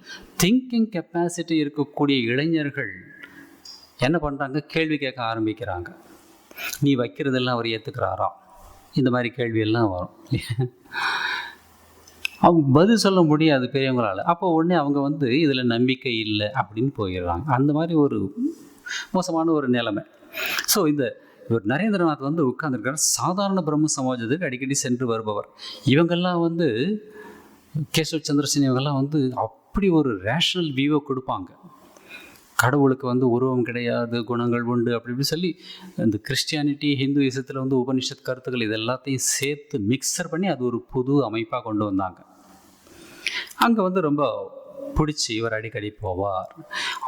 thinking capacity இருக்கக்கூடிய இளைஞர்கள் என்ன பண்ணுறாங்க, கேள்வி கேட்க ஆரம்பிக்கிறாங்க. நீ வைக்கிறதெல்லாம் அவர் ஏற்றுக்கிறாரா, இந்த மாதிரி கேள்வியெல்லாம் வரும். அவங்க பதில் சொல்ல முடியாது பெரியவங்களால். அப்போ உடனே அவங்க வந்து இதில் நம்பிக்கை இல்லை அப்படின்னு போயிடுறாங்க. அந்த மாதிரி ஒரு மோசமான ஒரு நிலைமை. ஸோ இவர் நரேந்திரநாத் வந்து உட்கார்ந்துருக்கார். சாதாரண பிரம்ம சமாஜத்துக்கு அடிக்கடி சென்று வருபவர். இவங்கெல்லாம் வந்து கேசவ சந்திரசேன் இவங்கெல்லாம் வந்து அப்படி ஒரு ரேஷனல் வியூவை கொடுப்பாங்க. கடவுளுக்கு வந்து உருவம் கிடையாது, குணங்கள் உண்டு அப்படி இப்படி சொல்லி இந்த கிறிஸ்டியானிட்டி ஹிந்துயிசத்தில் வந்து உபனிஷத் கருத்துக்கள் இது எல்லாத்தையும் சேர்த்து மிக்சர் பண்ணி அது ஒரு புது அமைப்பாக கொண்டு வந்தாங்க. அங்கே வந்து ரொம்ப பிடிச்சி இவர் அடிக்கடி போவார்.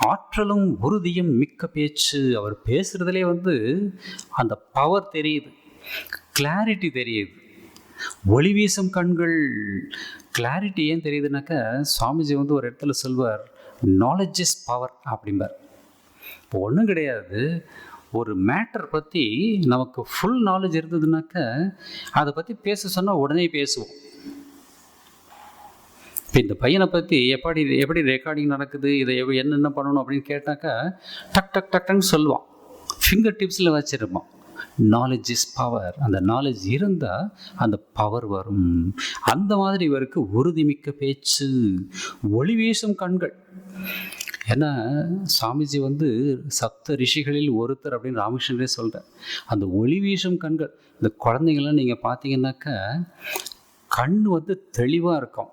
ஆற்றலும் உறுதியும் மிக்க பேச்சு. அவர் பேசுகிறதுலே வந்து அந்த பவர் தெரியுது, கிளாரிட்டி தெரியுது, ஒளி வீசும் கண்கள். கிளாரிட்டி ஏன் தெரியுதுனாக்கா, சுவாமிஜி வந்து ஒரு இடத்துல சொல்வார், நாலேஜ் இஸ் பவர் அப்படிம்பார். இப்போ ஒன்றும் கிடையாது, ஒரு மேட்டர் பற்றி நமக்கு ஃபுல் நாலேஜ் இருந்ததுனாக்கா அதை பற்றி பேச சொன்னால் உடனே பேசுவோம். இப்போ இந்த பையனை பற்றி எப்படி ரெக்கார்டிங் நடக்குது, இதை என்னென்ன பண்ணணும் அப்படின்னு கேட்டாக்கா டக் டக் டக்குன்னு சொல்லுவான், ஃபிங்கர் டிப்ஸில் வச்சுருப்பான். Knowledge is power. அந்த நாலேஜ் இருந்தால் அந்த பவர் வரும். அந்த மாதிரி இவருக்கு உறுதிமிக்க பேச்சு, ஒளி வீசும் கண்கள். ஏன்னா சுவாமிஜி வந்து சப்த ரிஷிகளில் ஒருத்தர் அப்படின்னு ராமகிருஷ்ணரே சொல்கிறார். அந்த ஒளி வீசும் கண்கள். இந்த குழந்தைங்கள்லாம் நீங்கள் பார்த்தீங்கன்னாக்கா கண் வந்து தெளிவாக இருக்கும்.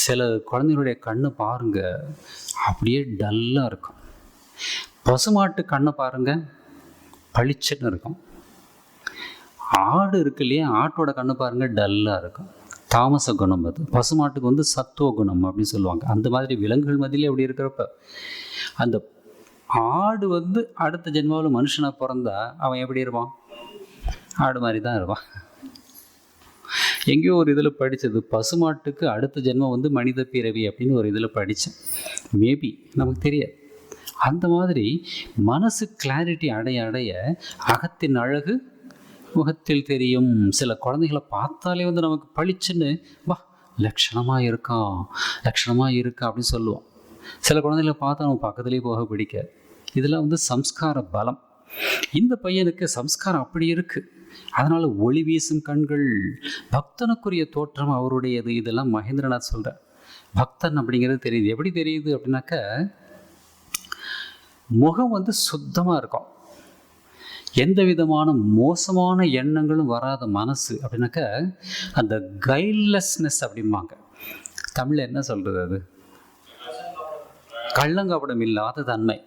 சில குழந்தைகளுடைய கண்ணை பாருங்க அப்படியே டல்லாக இருக்கும். பசுமாட்டு கண்ணை பாருங்கள் பளிச்சுன்னு இருக்கும். ஆடு இருக்கு இல்லையா, ஆட்டோட கண்ணு பாருங்கள் டல்லாக இருக்கும். தாமச குணம் அது. பசுமாட்டுக்கு வந்து சத்துவ குணம் அப்படின்னு சொல்லுவாங்க. அந்த மாதிரி விலங்குகள் மத்தியிலே அப்படி இருக்கிறப்ப அந்த ஆடு வந்து அடுத்த ஜென்மாவில் மனுஷனாக பிறந்தா அவன் எப்படி இருப்பான், ஆடு மாதிரி தான் இருப்பான். எங்கேயோ ஒரு இதில் படித்தது, பசுமாட்டுக்கு அடுத்த ஜென்மம் வந்து மனித பிறவி அப்படின்னு ஒரு இதில் படித்தேன். மேபி நமக்கு தெரியாது. அந்த மாதிரி மனசு கிளாரிட்டி அடைய அடைய அகத்தின் அழகு முகத்தில் தெரியும். சில குழந்தைகளை பார்த்தாலே வந்து நமக்கு பளிச்சுன்னு வா லட்சணமாக இருக்கா அப்படின்னு சொல்லுவோம். சில குழந்தைகளை பார்த்தா நம்ம பக்கத்துலேயே போக பிடிக்காது. இதெல்லாம் வந்து சம்ஸ்கார பலம். இந்த பையனுக்கு சம்ஸ்காரம் அப்படி இருக்குது. அதனால் ஒளி வீசும் கண்கள், பக்தனுக்குரிய தோற்றம் அவருடையது. இதெல்லாம் மகேந்திரநாத் சொல்கிறார். பக்தன் அப்படிங்கிறது தெரியுது. எப்படி தெரியுது அப்படின்னாக்கா, முகம் வந்து சுத்தமாக இருக்கும், எந்த விதமான மோசமான எண்ணங்களும் வராத மனசு அப்படின்னாக்கா அந்த கைட்லெஸ்னஸ் அப்படிம்பாங்க. தமிழில் என்ன சொல்கிறது, அது கள்ளங்கபடம் இல்லாத தன்மை,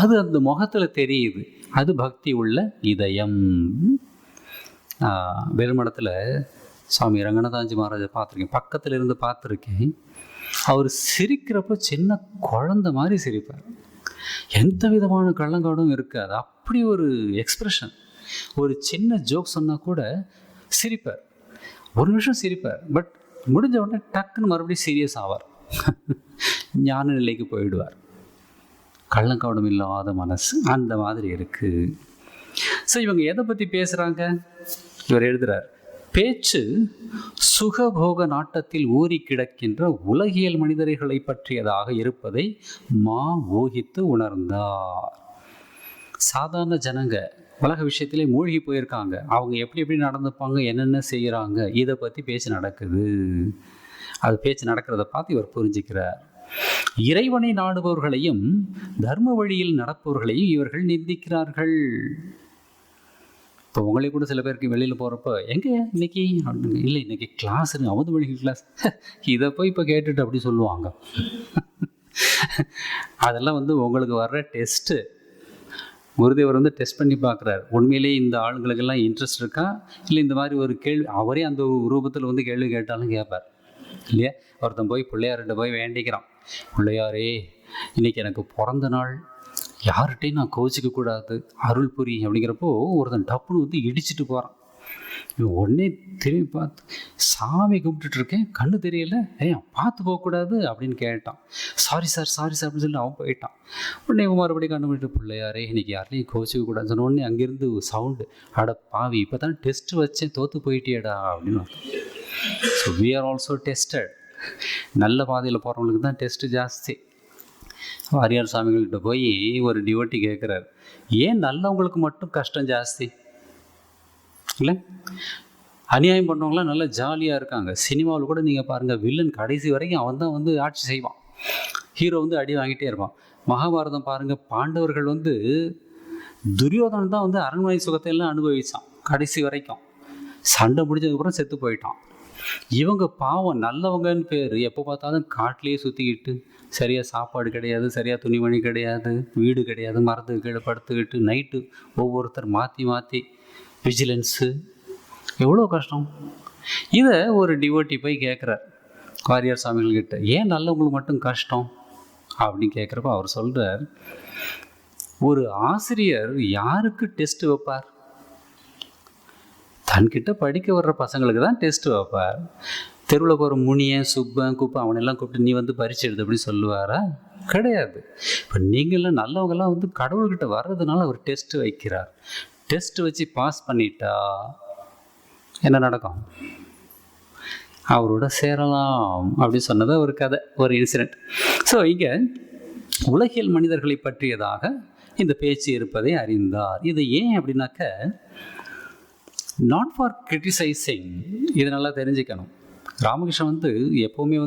அது அந்த முகத்தில் தெரியுது. அது பக்தி உள்ள இதயம். வெறுமடத்தில் சுவாமி ரங்கநாதாஜி மகாராஜை பார்த்துருக்கேன், பக்கத்தில் இருந்து பார்த்துருக்கேன். அவர் சிரிக்கிறப்போ சின்ன குழந்தை மாதிரி சிரிப்பார். எந்த விதமான கள்ளங்காடும் இருக்காது. அப்படி ஒரு எக்ஸ்பிரஷன். ஒரு சின்ன ஜோக் சொன்னால் கூட சிரிப்பார், ஒரு நிமிஷம் சிரிப்பார், பட் முடிஞ்ச உடனே டக்குன்னு மறுபடியும் சீரியஸ் ஆவார், ஞான நிலைக்கு போயிடுவார். கள்ளங்காடும் இல்லாத மனசு அந்த மாதிரி இருக்குது. ஸோ இவங்க எதை பற்றி பேசுகிறாங்க? இவர் எழுதுகிறார், பேச்சு சுகபோக நாட்டத்தில் ஊறி கிடக்கின்ற உலகியல் மனிதர்களை பற்றியதாக இருப்பதை மா ஊகித்து உணர்ந்தார். சாதாரண ஜனங்க உலக விஷயத்திலே மூழ்கி போயிருக்காங்க. அவங்க எப்படி எப்படி நடந்துப்பாங்க, என்னென்ன செய்கிறாங்க, இதை பற்றி பேச்சு நடக்குது. அது பேச்சு நடக்கிறத பார்த்து இவர் புரிஞ்சுக்கிறார். இறைவனை நாடுபவர்களையும் தர்ம வழியில் நடப்பவர்களையும் இவர்கள் நிந்திக்கிறார்கள். இப்போ உங்களே கூட சில பேருக்கு வெளியில் போகிறப்ப எங்கே இன்னைக்கு, இல்லை இன்னைக்கு கிளாஸ் அமுது மொழி கிளாஸ், இதை போய் இப்போ கேட்டுட்டு அப்படி சொல்லுவாங்க. அதெல்லாம் உங்களுக்கு வர்ற டெஸ்ட்டு. குருதேவர் டெஸ்ட் பண்ணி பார்க்குறாரு, உண்மையிலேயே இந்த ஆளுங்களுக்கெல்லாம் இன்ட்ரெஸ்ட் இருக்கா, இல்லை இந்த மாதிரி ஒரு கேள்வி அவரே அந்த ரூபத்தில் கேள்வி கேட்டாலும் கேட்பார் இல்லையா. ஒருத்தன் போய் பிள்ளையார்கிட்ட போய் வேண்டிக்கிறான், பிள்ளையாரே இன்னைக்கு எனக்கு பிறந்த நாள், யார்கிட்டையும் நான் கோச்சிக்க கூடாது, அருள் புரி அப்படிங்கிறப்போ ஒருத்தன் டப்புன்னு இடிச்சிட்டு போகிறான். இவன் உடனே திரும்பி பார்த்து, சாமி கும்பிட்டுருக்கேன், கண்ணு தெரியல, பார்த்து போகக்கூடாது அப்படின்னு கேட்டான். சாரி சார் அப்படின்னு சொல்லி அவன் போயிட்டான். உடனே இவன் மறுபடியும் கண்டுபிடிட்டு, பிள்ளையாரே இன்னைக்கு யார்லையும் கோச்சிக்க கூடாதுன்னு சொன்ன உடனே அங்கேருந்து சவுண்டு, அட பாவி இப்போ தான் டெஸ்ட் வச்சேன், தோற்று போயிட்டியடா அப்படின்னு. So we are also tested. நல்ல பாதையில் போகிறவங்களுக்கு தான் டெஸ்ட்டு ஜாஸ்தி. வாரியார் சாமிகள்கிட்ட போய் ஒரு டிவோட்டி கேட்குறாரு, ஏன் நல்லவங்களுக்கு மட்டும் கஷ்டம் ஜாஸ்தி இல்லை? அநியாயம் பண்ணவங்களாம் நல்லா ஜாலியாக இருக்காங்க. சினிமாவில் கூட நீங்கள் பாருங்கள், வில்லன் கடைசி வரைக்கும் அவன் தான் ஆட்சி செய்வான், ஹீரோ அடி வாங்கிட்டே இருப்பான். மகாபாரதம் பாருங்கள், பாண்டவர்கள் துரியோதனன் தான் அரண்மனை சுகத்தை எல்லாம் அனுபவித்தான் கடைசி வரைக்கும். சண்டை முடிஞ்சதுக்கப்புறம் செத்து போயிட்டான். இவங்க பாவம் நல்லவங்கன்னு பேர், எப்போ பார்த்தாலும் காட்டிலேயே சுற்றிக்கிட்டு, சரியாக சாப்பாடு கிடையாது, சரியாக துணிமணி கிடையாது, வீடு கிடையாது, மரத்துக்கு கீழே படுத்துக்கிட்டு நைட்டு ஒவ்வொருத்தர் மாற்றி மாற்றி விஜிலன்ஸு, எவ்வளோ கஷ்டம். இதை ஒரு டிவோட்டி போய் கேட்குறார் வாரியார் சாமிகள்கிட்ட, ஏன் நல்லவங்களுக்கு மட்டும் கஷ்டம் அப்படின்னு கேட்குறப்ப அவர் சொல்கிறார், ஒரு ஆசிரியர் யாருக்கு டெஸ்ட் வைப்பார்? தன்கிட்ட படிக்க வர்ற பசங்களுக்கு தான் டெஸ்ட்டு வைப்பார். தெருவில் போகிற முனியன் சுப்பன் குப்பை அவனெல்லாம் கூப்பிட்டு நீ பரீட்சை எழுது அப்படி சொல்லுவாரா? கிடையாது. இப்போ நீங்கள்லாம் நல்லவங்கெல்லாம் கடவுள்கிட்ட வர்றதுனால அவர் டெஸ்ட்டு வைக்கிறார். டெஸ்ட்டு வச்சு பாஸ் பண்ணிட்டா என்ன நடக்கும்? அவரோட சேரலாம் அப்படி சொன்னது ஒரு கதை, ஒரு இன்சிடெண்ட். ஸோ இங்கே உலகியல் மனிதர்களை பற்றியதாக இந்த பேச்சு இருப்பதை அறிந்தார். இது ஏன் அப்படின்னாக்க, நாட் ஃபார் கிரிட்டிசைசிங். இது நல்லா தெரிஞ்சுக்கணும். ராமகிருஷ்ணன் எப்போவுமே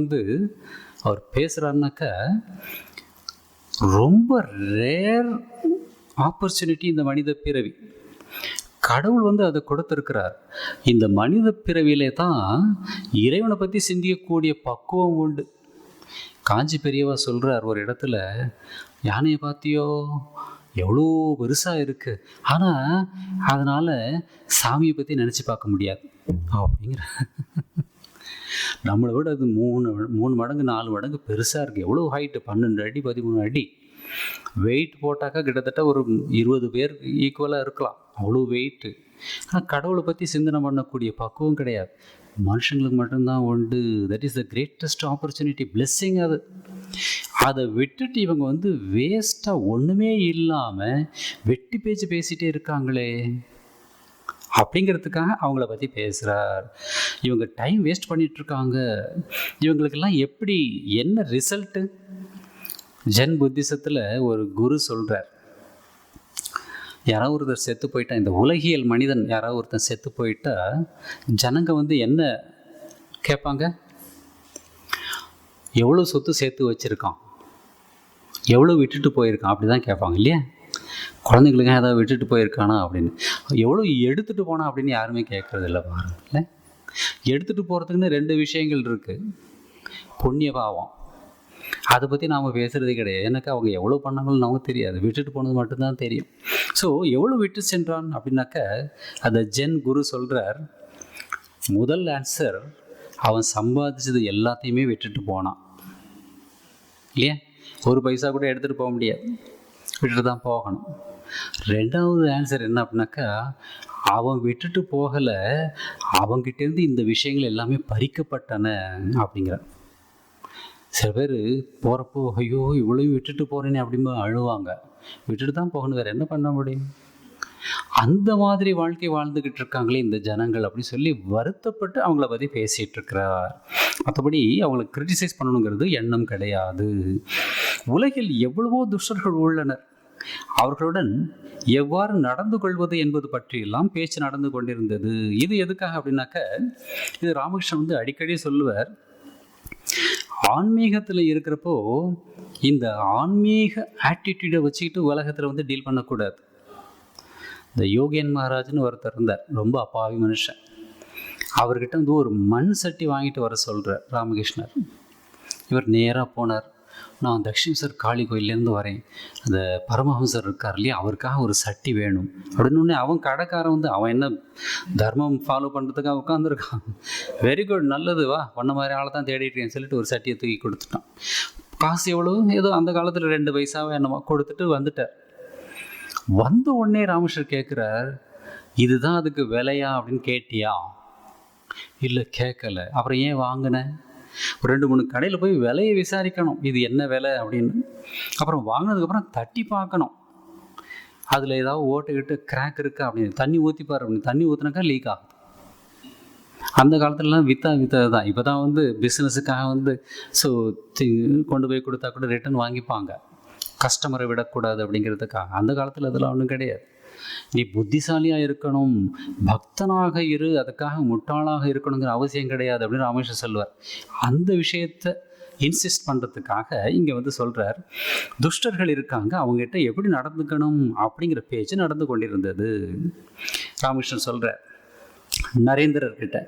அவர் பேசுகிறாருனாக்க, ரொம்ப ரேர் ஆப்பர்ச்சுனிட்டி இந்த மனித பிறவி. கடவுள் அதை கொடுத்துருக்கிறார். இந்த மனித பிறவியிலே தான் இறைவனை பற்றி சிந்திக்கக்கூடிய பக்குவம் உண்டு. காஞ்சி பெரியவா சொல்கிறார் ஒரு இடத்துல, யானையை பார்த்தியோ எவ்வளோ பெருசாக இருக்குது, ஆனால் அதனால் சாமியை பற்றி நினச்சி பார்க்க முடியாது அப்படிங்கிற. நம்மளை விட அது 3 மடங்கு 4 மடங்கு பெருசாக இருக்குது. எவ்வளோ ஹைட்டு, 12 அடி 13 அடி. வெயிட் போட்டாக்கா கிட்டத்தட்ட ஒரு 20 பேர் ஈக்குவலாக இருக்கலாம், அவ்வளோ வெயிட்டு. ஆனால் கடவுளை பற்றி சிந்தனை பண்ணக்கூடிய பக்குவம் கிடையாது. மனுஷங்களுக்கு மட்டும்தான் உண்டு. That is the greatest opportunity, blessing. அதை விட்டுட்டு இவங்க வேஸ்ட்டாக ஒன்றுமே இல்லாமல் வெட்டி பேச்சு பேசிகிட்டே இருக்காங்களே அப்படிங்கிறதுக்காக அவங்கள பற்றி பேசுகிறார். இவங்க டைம் வேஸ்ட் பண்ணிகிட்ருக்காங்க. இவங்களுக்கெல்லாம் எப்படி, என்ன ரிசல்ட்டு? ஜென் புத்திசத்தில் ஒரு குரு சொல்கிறார், யாராவது ஒருத்தர் செத்து போயிட்டா, இந்த உலகியல் மனிதன் யாராவது ஒருத்தர் செத்து போயிட்டா ஜனங்க என்ன கேட்பாங்க? எவ்வளோ சொத்து சேர்த்து வச்சுருக்கான், எவ்வளோ விட்டுட்டு போயிருக்கான், அப்படி தான் கேட்பாங்க இல்லையா? குழந்தைங்களுக்காக ஏதாவது விட்டுட்டு போயிருக்கானா அப்படின்னு. எவ்வளோ எடுத்துகிட்டு போனா அப்படின்னு யாருமே கேட்குறது இல்லை பாருங்கள்ல. எடுத்துகிட்டு போகிறதுக்குன்னு 2 விஷயங்கள் இருக்குது. புண்ணிய பாவம், அதை பற்றி நாம் பேசுகிறதே கிடையாது. எனக்கு அவங்க எவ்வளோ பண்ணாங்கன்னு நமக்கு தெரியாது, விட்டுட்டு போனது மட்டும்தான் தெரியும். ஸோ எவ்வளோ விட்டு சென்றான் அப்படின்னாக்க, அந்த ஜென் குரு சொல்கிறார், முதல் ஆன்சர், அவன் சம்பாதிச்சது எல்லாத்தையுமே விட்டுட்டு போனான் இல்லையா? ஒரு பைசா கூட எடுத்துகிட்டு போக முடியாது. விட்டுட்டு தான் போகணும். ரெண்டாவது ஆன்சர் என்ன அப்படின்னாக்கா, அவன் விட்டுட்டு போகலை, அவங்கிட்டேருந்து இந்த விஷயங்கள் எல்லாமே பறிக்கப்பட்டன அப்படிங்கிறான். சில பேர் போகிறப்போ ஐயோ இவ்வளோ விட்டுட்டு போகிறேனே அப்படின்னு அழுவாங்க. விட்டுட்டு தான் போகணும், வேறு என்ன பண்ண முடியும்? அந்த மாதிரி வாழ்க்கை வாழ்ந்துக்கிட்டு இருக்காங்களே இந்த ஜனங்கள் அப்படி சொல்லி வருத்தப்பட்டு அவங்கள பற்றி பேசிகிட்டு இருக்கிறார். மற்றபடி அவங்களை கிரிட்டிசைஸ் பண்ணணுங்கிறது எண்ணம் கிடையாது. உலகில் எவ்வளவோ துஷ்டர்கள் உள்ளனர், அவர்களுடன் எவ்வாறு நடந்து கொள்வது என்பது பற்றியெல்லாம் பேச்சு நடந்து கொண்டிருந்தது. இது எதுக்காக அப்படின்னாக்க, இது ராமகிருஷ்ணன் அடிக்கடி சொல்லுவார், ஆன்மீகத்தில் இருக்கிறப்போ இந்த ஆன்மீக ஆட்டிடியூடை வச்சுக்கிட்டு உலகத்தில் டீல் பண்ணக்கூடாது. இந்த யோகேன் மகாராஜ்னு ஒருத்தர் இருந்தார், ரொம்ப அப்பாவி மனுஷன். அவர்கிட்ட ஒரு மண் சட்டி வாங்கிட்டு வர சொல்கிறார் ராமகிருஷ்ணர். இவர் நேராக போனார். நான் தக்ஷிணேஸ்வர் காளி கோயிலேருந்து வரேன், அந்த பரமஹம்சர் இருக்கார் இல்லையா, அவருக்காக ஒரு சட்டி வேணும் அப்படின்னு. அவன் கடைக்காரன் அவன் என்ன தர்மம் ஃபாலோ பண்ணுறதுக்காக உட்காந்துருக்கான். வெரி குட், நல்லது, வா பண்ண மாதிரி ஆளை தான் தேடிட்டுருக்கேன்னு சொல்லிட்டு ஒரு சட்டியை தூக்கி கொடுத்துட்டான். காசு எவ்வளோ, ஏதோ அந்த காலத்தில் 2 பைசாவை என்னமோ கொடுத்துட்டு வந்துட்டார். வந்த உடனே ராமகிருஷ்ணர் கேட்குறார், இதுதான் அதுக்கு விலையா அப்படின்னு கேட்டியா? இல்லை கேட்கல. அப்புறம் ஏன் வாங்கினேன்? ஒரு 2-3 கடையில் போய் விலையை விசாரிக்கணும், இது என்ன விலை அப்படின்னு. அப்புறம் வாங்கினதுக்கப்புறம் தட்டி பார்க்கணும், அதில் ஏதாவது ஓட்டுக்கிட்டு கிராக் இருக்கா அப்படின்னு. தண்ணி ஊற்றிப்பார் அப்படின்னு. தண்ணி ஊற்றினாக்கா லீக் ஆகுது. அந்த காலத்துலலாம் வித்தது தான். இப்போ தான் பிஸ்னஸுக்காக ஸோ கொண்டு போய் கொடுத்தா கூட ரிட்டன் வாங்கிப்பாங்க, கஸ்டமரை விடக்கூடாது அப்படிங்கிறதுக்காக. அந்த காலத்தில் அதெல்லாம் ஒன்றும் கிடையாது. நீ புத்திசாலியாக இருக்கணும், பக்தனாக இரு, அதுக்காக முட்டாளாக இருக்கணுங்கிற அவசியம் கிடையாது அப்படின்னு ராமகிருஷ்ணன் சொல்வார். அந்த விஷயத்தை இன்சிஸ்ட் பண்ணுறதுக்காக இங்கே சொல்கிறார், துஷ்டர்கள் இருக்காங்க, அவங்ககிட்ட எப்படி நடந்துக்கணும் அப்படிங்கிற பேச்சு நடந்து கொண்டிருந்தது. ராமகிருஷ்ணன் சொல்கிறார் நரேந்திரர்கிட்ட.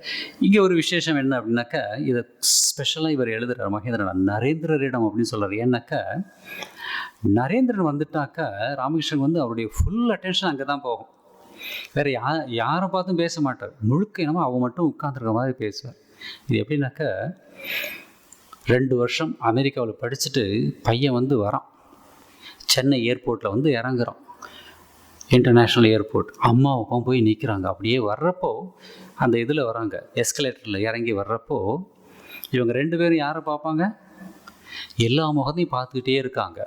இங்கே ஒரு விசேஷம் என்ன அப்படின்னாக்கா, இதை ஸ்பெஷலாக இவர் எழுதுகிறார் மகேந்திரன் நரேந்திரரிடம் அப்படின்னு சொல்கிறார். ஏன்னாக்கா நரேந்திரன் வந்துட்டாக்கா ராமகிருஷ்ணன் அவருடைய ஃபுல் அட்டென்ஷன் அங்கே தான் போகும். வேறு யாரை பார்த்தும் பேச மாட்டார், முழுக்க என்னமோ அவன் மட்டும் உட்காந்துருக்க மாதிரி பேசுவார். இது எப்படின்னாக்கா, 2 வருஷம் அமெரிக்காவில் படிச்சுட்டு பையன் வரான், சென்னை ஏர்போர்ட்டில் இறங்குறான், இன்டர்நேஷ்னல் ஏர்போர்ட். அம்மா அப்பா போய் நிற்கிறாங்க. அப்படியே வர்றப்போ அந்த இதில் வராங்க, எஸ்கலேட்டரில் இறங்கி வர்றப்போ இவங்க 2 பேரும் யாரை பார்ப்பாங்க? எல்லா முகத்தையும் பார்த்துக்கிட்டே இருக்காங்க.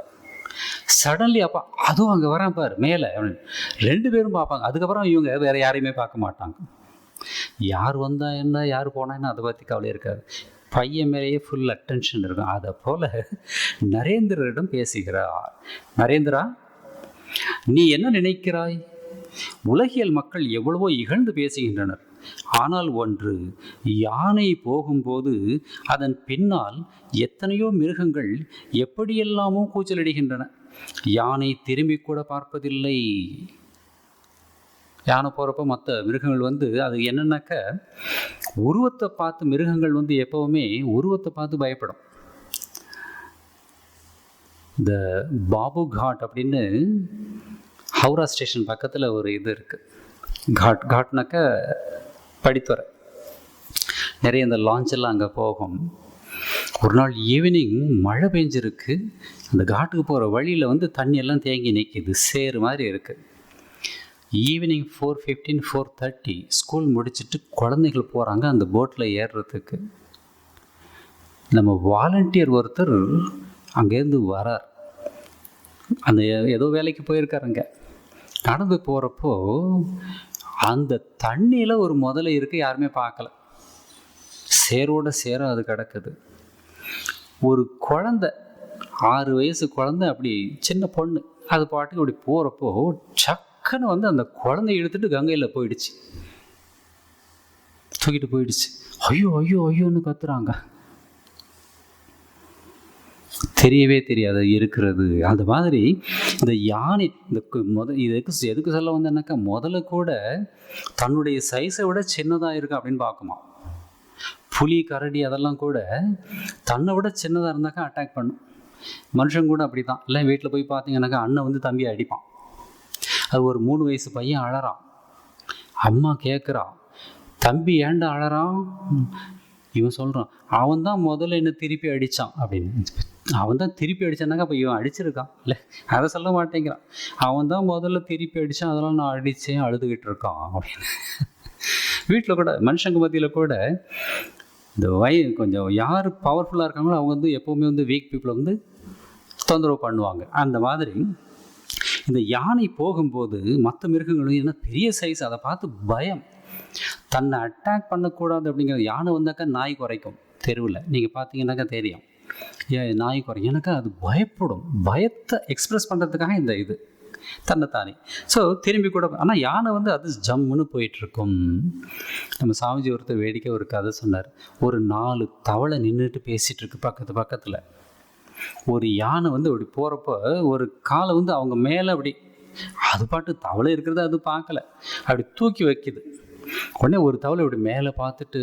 சடன்லி அப்பா அதுவும் அங்கே வரான் பார் மேலே, 2 பேரும் பார்ப்பாங்க. அதுக்கப்புறம் இவங்க வேறு யாரையுமே பார்க்க மாட்டாங்க. யார் வந்தா என்ன, யார் போனா என்ன, அதை பற்றி கவலை இருக்காது. பையன் மேலேயே ஃபுல் அட்டென்ஷன் இருக்கும். அதை போல் நரேந்திரரிடம் பேசுகிறார். நரேந்திரா, நீ என்ன நினைக்கிறாய்? உலகியல் மக்கள் எவ்வளவோ இகழ்ந்து பேசுகின்றனர். ஆனால் ஒன்று, யானை போகும்போது அதன் பின்னால் எத்தனையோ மிருகங்கள் எப்படியெல்லாமோ கூச்சலிடுகின்றன. யானை திரும்பி கூட பார்ப்பதில்லை. யானை போகிறப்ப மற்ற மிருகங்கள் அது என்னன்னாக்க, உருவத்தை பார்த்து மிருகங்கள் எப்போவுமே உருவத்தை பார்த்து பயப்படும். இந்த பாபு காட் அப்படின்னு ஹவுரா ஸ்டேஷன் பக்கத்தில் ஒரு இது இருக்குது. காட்னாக்க படித்துறை, நிறைய இந்த லான்ச்செல்லாம் அங்கே போகும். ஒரு நாள் ஈவினிங் மழை பெஞ்சிருக்கு. அந்த காட்டுக்கு போகிற வழியில் தண்ணியெல்லாம் தேங்கி நிற்கிது, சேரு மாதிரி இருக்குது. ஈவினிங் 4:15 4:30 ஸ்கூல் முடிச்சுட்டு குழந்தைகள் போகிறாங்க அந்த போட்டில் ஏறுறதுக்கு. நம்ம வாலண்டியர் ஒருத்தர் அங்கேருந்து வரார். அந்த ஏதோ வேலைக்கு போயிருக்காருங்க. நடந்து போகிறப்போ அந்த தண்ணியில் ஒரு முதலை இருக்குது, யாருமே பார்க்கல. சேரோட சேராக அது கிடக்குது. ஒரு குழந்தை, 6 வயசு குழந்தை, அப்படி சின்ன பொண்ணு, அது பாட்டுக்கு அப்படி போகிறப்போ சக்குன்னு அந்த குழந்தைய இழுத்துட்டு கங்கையில் போயிடுச்சு, தூக்கிட்டு போயிடுச்சு. ஐயோ ஐயோ ஐயோன்னு கத்துறாங்க. தெரியவே தெரியாது இருக்கிறது. அந்த மாதிரி இந்த யானை எதுக்கு சொல்ல வந்தேன்னாக்கா, முதல்ல கூட தன்னுடைய சைஸை விட சின்னதாக இருக்கு அப்படின்னு பார்க்குமா. புலி கரடி அதெல்லாம் கூட தன்னை விட சின்னதாக இருந்தாக்கா அட்டாக் பண்ணும். மனுஷன் கூட அப்படி தான். இல்லை வீட்டில் போய் பார்த்தீங்கன்னாக்கா அண்ணன் தம்பியை அடிப்பான். அது ஒரு 3 வயசு பையன் அழறான். அம்மா கேட்குறான், தம்பி ஏன்டா அழறான்? இவன் சொல்கிறான், அவன் தான் முதல்ல என்ன திருப்பி அடித்தான் அப்படின்னு. அவன் தான் திருப்பி அடித்தானாங்க, அப்போ இவன் அடிச்சிருக்கான் இல்லை, அதை சொல்ல மாட்டேங்கிறான். அவன் தான் முதல்ல திருப்பி அடித்தான், அதெல்லாம் நான் அடித்தேன், அழுதுகிட்டு இருக்கான் அப்படின்னு. வீட்டில் கூட மனுஷங்க மத்தியில் கூட இந்த கொஞ்சம் யார் பவர்ஃபுல்லாக இருக்காங்களோ அவங்க வந்து எப்போவுமே வந்து வீக் பீப்புளை வந்து தொந்தரவு பண்ணுவாங்க. அந்த மாதிரி இந்த யானை போகும்போது மற்ற மிருகங்களும் என்ன பெரிய சைஸ், அதை பார்த்து பயம், தன்னை அட்டாக் பண்ணக்கூடாது அப்படிங்கிற. யானை வந்தாக்கா நாய் குறைக்கும் தெருவில், நீங்கள் பார்த்தீங்கன்னாக்கா தெரியும், ஏன் நாய் குறைக்கும், எனக்கு அது பயப்படும். பயத்தை எக்ஸ்ப்ரெஸ் பண்ணுறதுக்காக இந்த இது தன்னைத்தானே. ஸோ திரும்பி கூட, ஆனால் யானை வந்து அது ஜம்முன்னு போயிட்டுருக்கும். நம்ம சாமிஜி ஒருத்தர் வேடிக்கை ஒரு கதை சொன்னார். ஒரு 4 தவளை நின்றுட்டு பேசிகிட்டு இருக்கு பக்கத்தில். ஒரு யானை வந்து அப்படி போகிறப்ப ஒரு காலை வந்து அவங்க மேலே அப்படி, அது பாட்டு தவளை இருக்கிறத அது பார்க்கல, அப்படி தூக்கி வைக்குது. உடனே ஒரு தவளை இப்படி மேலே பார்த்துட்டு,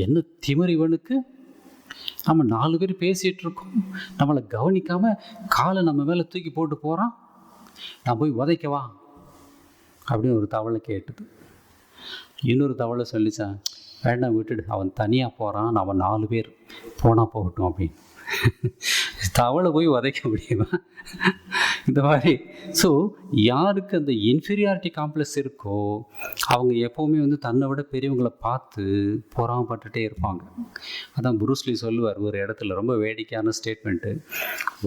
என்ன திமிரிவனுக்கு, நம்ம 4 பேர் பேசிகிட்டு இருக்கோம், நம்மளை கவனிக்காமல் காலை நம்ம மேலே தூக்கி போட்டு போகிறான், நான் போய் உதைக்கவா அப்படின்னு ஒரு தவளை கேட்டுது. இன்னொரு தவளை சொல்லிச்சான், வேண்டாம் விட்டுடு, அவன் தனியாக போகிறான், நம்ம 4 பேர் போனால் போகட்டும் அப்படின்னு. தவளை போய் உதைக்க முடியுமா? இந்த மாதிரி. ஸோ யாருக்கு அந்த இன்ஃபீரியாரிட்டி காம்ப்ளெக்ஸ் இருக்கோ அவங்க எப்போவுமே வந்து தன்னை விட பெரியவங்களை பார்த்து பொறாமப்பட்டுட்டே இருப்பாங்க. அதான் புரூஸ்லி சொல்லுவார் ஒரு இடத்துல, ரொம்ப வேடிக்கையான ஸ்டேட்மெண்ட்டு,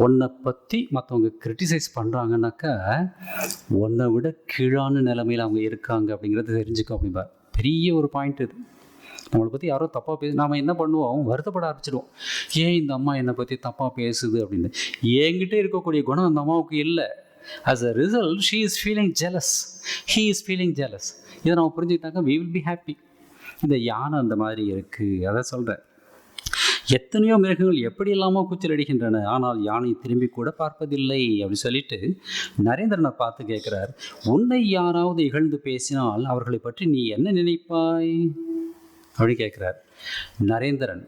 உன்னை பற்றி மற்றவங்க கிரிட்டிசைஸ் பண்ணுறாங்கன்னாக்கா உன்னை விட கீழான நிலைமையில் அவங்க இருக்காங்க அப்படிங்கிறத தெரிஞ்சுக்கோ அப்படிம்பார். பெரிய ஒரு பாயிண்ட் இது. நம்மளை பற்றி யாரோ தப்பாக நாம் என்ன பண்ணுவோம், வருத்தப்பட ஆரம்பிச்சிடுவோம், ஏன் இந்த அம்மா என்னை பற்றி தப்பாக பேசுது அப்படின்னு. என்கிட்ட இருக்கக்கூடிய குணம் அந்த அம்மாவுக்கு இல்லை. as a result she is feeling jealous, he is feeling jealous. இதை நம்ம புரிஞ்சுக்கிட்டாங்க, we will be happy. இந்த யானை அந்த மாதிரி இருக்குது. அதை சொல்கிறேன், எத்தனையோ மிருகங்கள் எப்படி இல்லாமல் கூச்சல் அடிக்கின்றன, ஆனால் யானை திரும்பி கூட பார்ப்பதில்லை அப்படி சொல்லிட்டு நரேந்திரனை பார்த்து கேட்குறார், உன்னை யாராவது இகழ்ந்து பேசினால் அவர்களை பற்றி நீ என்ன நினைப்பாய் அப்படி கேட்குறார். நரேந்திரன்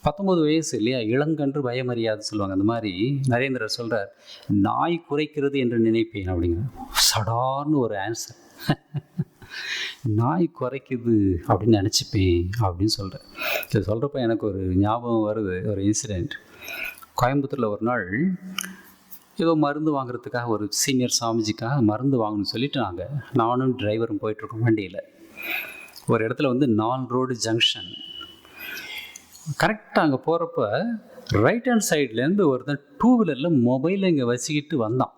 19 வயசு இல்லையா, இளங்கன்று பயமறியாது சொல்லுவாங்க. அந்த மாதிரி நரேந்திரர் சொல்கிறார், நாய் குறைக்கிறது என்று நினைப்பேன் அப்படிங்கிற. சடார்னு ஒரு ஆன்சர், நாய் குறைக்குது அப்படின்னு நினச்சிப்பேன் அப்படின்னு சொல்கிறேன். இது சொல்கிறப்ப எனக்கு ஒரு ஞாபகம் வருது, ஒரு இன்சிடெண்ட். கோயம்புத்தூரில் ஒரு நாள் ஏதோ மருந்து வாங்குறதுக்காக, ஒரு சீனியர் சாமிஜிக்காக மருந்து வாங்கணும்னு சொல்லிட்டு நானும் டிரைவரும் போயிட்டுருக்கோம் வண்டியில். ஒரு இடத்துல வந்து 4 ரோடு ஜங்ஷன். கரெக்டாக அங்கே போகிறப்ப ரைட் ஹேண்ட் சைட்லேருந்து ஒருத்தன் 2 வீலரில் மொபைலை இங்கே வச்சுக்கிட்டு வந்தான்.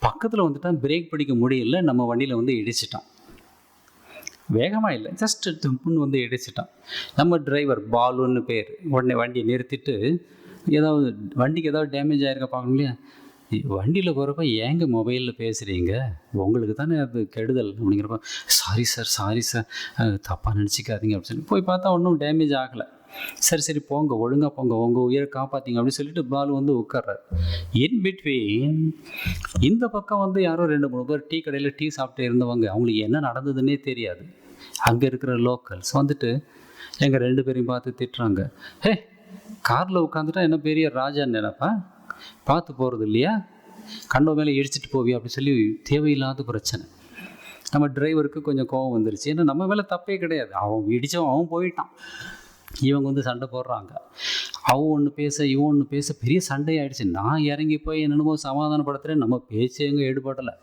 பக்கத்தில் வந்துட்டான், பிரேக் பிடிக்க முடியல, நம்ம வண்டியில் வந்து இடிச்சிட்டான். வேகமாக இல்லை, ஜஸ்ட் துப்புன்னு வந்து இடிச்சிட்டான். நம்ம டிரைவர் பாலுன்னு பேர். உடனே வண்டியை நிறுத்திட்டு, ஏதாவது வண்டிக்கு ஏதாவது டேமேஜ் ஆகிருக்க பார்க்கணும் இல்லையா, வண்டியில் போகிறப்ப ஏங்க மொபைலில் பேசுகிறீங்க, உங்களுக்கு தானே அது கெடுதல் அப்படிங்கிறப்ப, சாரி சார் தப்பாக நினச்சிக்காதீங்க அப்படின்னு சொல்லி போய் பார்த்தா ஒன்றும் டேமேஜ் ஆகலை. சரி போங்க, ஒழுங்காக போங்க, உங்கள் உயிரை காப்பாற்றிங்க அப்படின்னு சொல்லிட்டு பாலு வந்து உட்கார்றாரு. இன் பிட்வீன் இந்த பக்கம் வந்து யாரோ 2-3 பேர் டீ கடையில் டீ சாப்பிட்டு இருந்தவங்க, அவங்களுக்கு என்ன நடந்ததுன்னே தெரியாது. அங்கே இருக்கிற லோக்கல்ஸ் வந்துட்டு எங்கள் 2 பேரையும் பார்த்து திட்டுறாங்க, ஹே காரில் உட்காந்துட்டா என்ன பெரிய ராஜான்னு நினைப்பா, பார்த்து போகிறது இல்லையா, கண்டோ மேலே இடிச்சிட்டு போவியா அப்படி சொல்லி தேவையில்லாத பிரச்சனை. நம்ம டிரைவருக்கு கொஞ்சம் கோபம் வந்துருச்சு, ஏன்னா நம்ம மேலே தப்பே கிடையாது, அவன் இடித்தவன் அவன் போயிட்டான். இவங்க வந்து சண்டை போடுறாங்க, அவன் ஒன்று பேச இவன் ஒன்று பேச பெரிய சண்டையாயிடுச்சு. நான் இறங்கி போய் என்னென்னமோ சமாதானப்படுத்துகிறேன், நம்ம பேச்சு எங்கே ஈடுபடலை.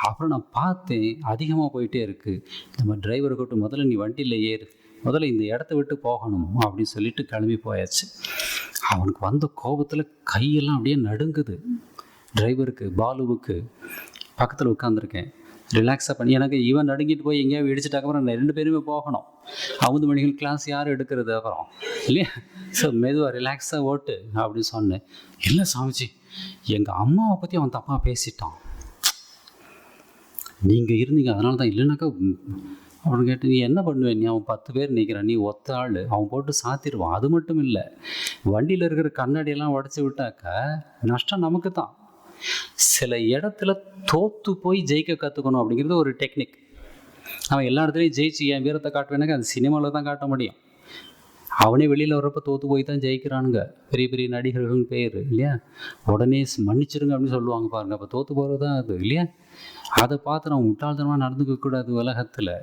அப்புறம் நான் பார்த்தேன் அதிகமாக போயிட்டே இருக்குது. நம்ம டிரைவரை கூப்பிட்டு, முதல்ல நீ வண்டியில் ஏறு, முதல்ல இந்த இடத்த விட்டு போகணும் அப்படின்னு சொல்லிட்டு கிளம்பி போயாச்சு. அவனுக்கு வந்த கோபத்தில் கையெல்லாம் அப்படியே நடுங்குது. டிரைவருக்கு பாலுவுக்கு பக்கத்தில் உட்காந்துருக்கேன், ரிலாக்ஸாக பண்ணி, எனக்கு ஈவன் நடுங்கிட்டு போய் எங்கேயாவது இடிச்சிட்டாக்க அப்புறம் 2 பேருமே போகணும். 50 மணிகள் கிளாஸ் யாரும் எடுக்கிறது அப்புறம் இல்லையா. ஸோ மெதுவாக ரிலாக்ஸாக ஓட்டு அப்படின்னு சொன்னேன். இல்லை சாமிஜி, எங்கள் அம்மாவை பற்றி அவன் தப்பாக பேசிட்டான், நீங்கள் இருந்தீங்க அதனால தான், இல்லைனாக்கா அப்படின்னு கேட்டு, நீ என்ன பண்ணுவேன், நீ அவன் 10 பேர் நிற்கிறான், நீ ஒத்த ஆள், அவன் போட்டு சாத்திடுவான். அது மட்டும் இல்லை, வண்டியில் இருக்கிற கண்ணாடியெல்லாம் உடச்சி விட்டாக்கா நஷ்டம் நமக்கு தான். சில இடத்துல தோற்று போய் ஜெயிக்க கற்றுக்கணும் அப்படிங்கிறது ஒரு டெக்னிக். அவன் எல்லா இடத்துலையும் ஜெயிச்சு என் வீரத்தை காட்டுவேனாக்கா அது சினிமாவில் தான் காட்ட முடியும். அவனே வெளியில் வர்றப்ப தோற்று போய் தான் ஜெயிக்கிறானுங்க. பெரிய பெரிய நடிகர்கள் பேர் இல்லையா, உடனே மன்னிச்சிருங்க அப்படின்னு சொல்லுவாங்க பாருங்க. அப்போ தோற்று போகிறது தான் அது இல்லையா. அதை பார்த்து நான் முட்டாள்தனமாக நடந்துக்க கூடாது உலகத்தில்.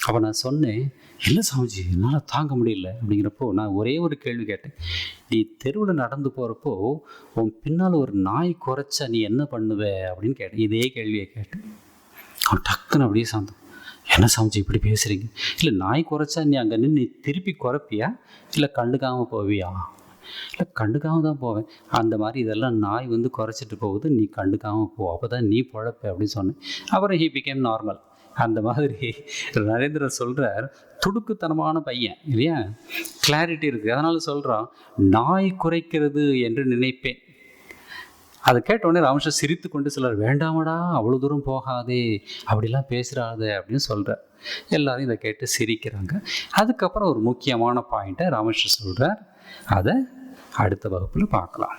அப்போ நான் சொன்னேன், இல்லை சாமிஜி என்னால் தாங்க முடியல அப்படிங்கிறப்போ நான் ஒரே ஒரு கேள்வி கேட்டேன். நீ தெருவில் நடந்து போகிறப்போ உன் பின்னால் ஒரு நாய் குறைச்சா நீ என்ன பண்ணுவ அப்படின்னு கேட்டேன். இதே கேள்வியை கேட்டேன். அவன் டக்குன்னு அப்படியே சாந்தம், என்ன சாமிஜி இப்படி பேசுகிறீங்க? இல்லை நாய் குறைச்சா நீ அங்கே நின்று நீ திருப்பி குறைப்பியா இல்லை கண்டுக்காமல் போவியா? இல்லை கண்டுக்காமல் தான் போவேன். அந்த மாதிரி இதெல்லாம் நாய் குறைச்சிட்டு போகுது, நீ கண்டுக்காமல் போ, அப்போ தான் நீ பொழப்ப அப்படின்னு சொன்னேன். அப்புறம் ஹி பிகேம் நார்மல். அந்த மாதிரி நரேந்திரன் சொல்கிறார், துடுக்குத்தனமான பையன் இல்லையா, கிளாரிட்டி இருக்குது. அதனால சொல்கிறான், நாய் குறைக்கிறது என்று நினைப்பேன். அதை கேட்டவுடனே ராமகிருஷ்ணன் சிரித்து கொண்டு சொல்கிறார், வேண்டாமடா அவ்வளோ தூரம் போகாதே, அப்படிலாம் பேசுகிறாத அப்படின்னு சொல்கிறார். எல்லாரும் இதை கேட்டு சிரிக்கிறாங்க. அதுக்கப்புறம் ஒரு முக்கியமான பாயிண்ட்டை ராமகிருஷ்ணன் சொல்கிறார். அதை அடுத்த வகுப்பில் பார்க்கலாம்.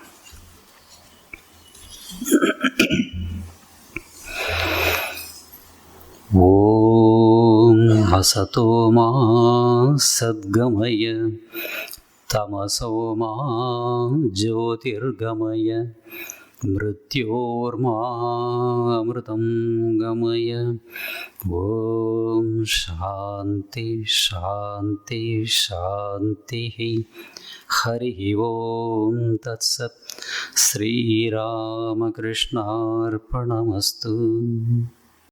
ஓம் அசதோ மா சத்கமய தமசோ மா ஜோதிர்கமய மிருத்யோர்மா அமிர்தம் கமய. ஓம் சாந்தி சாந்தி சாந்தி. ஹரி ஓம் தத்சத். ஸ்ரீராமகிருஷ்ணார்ப்பணமஸ்து.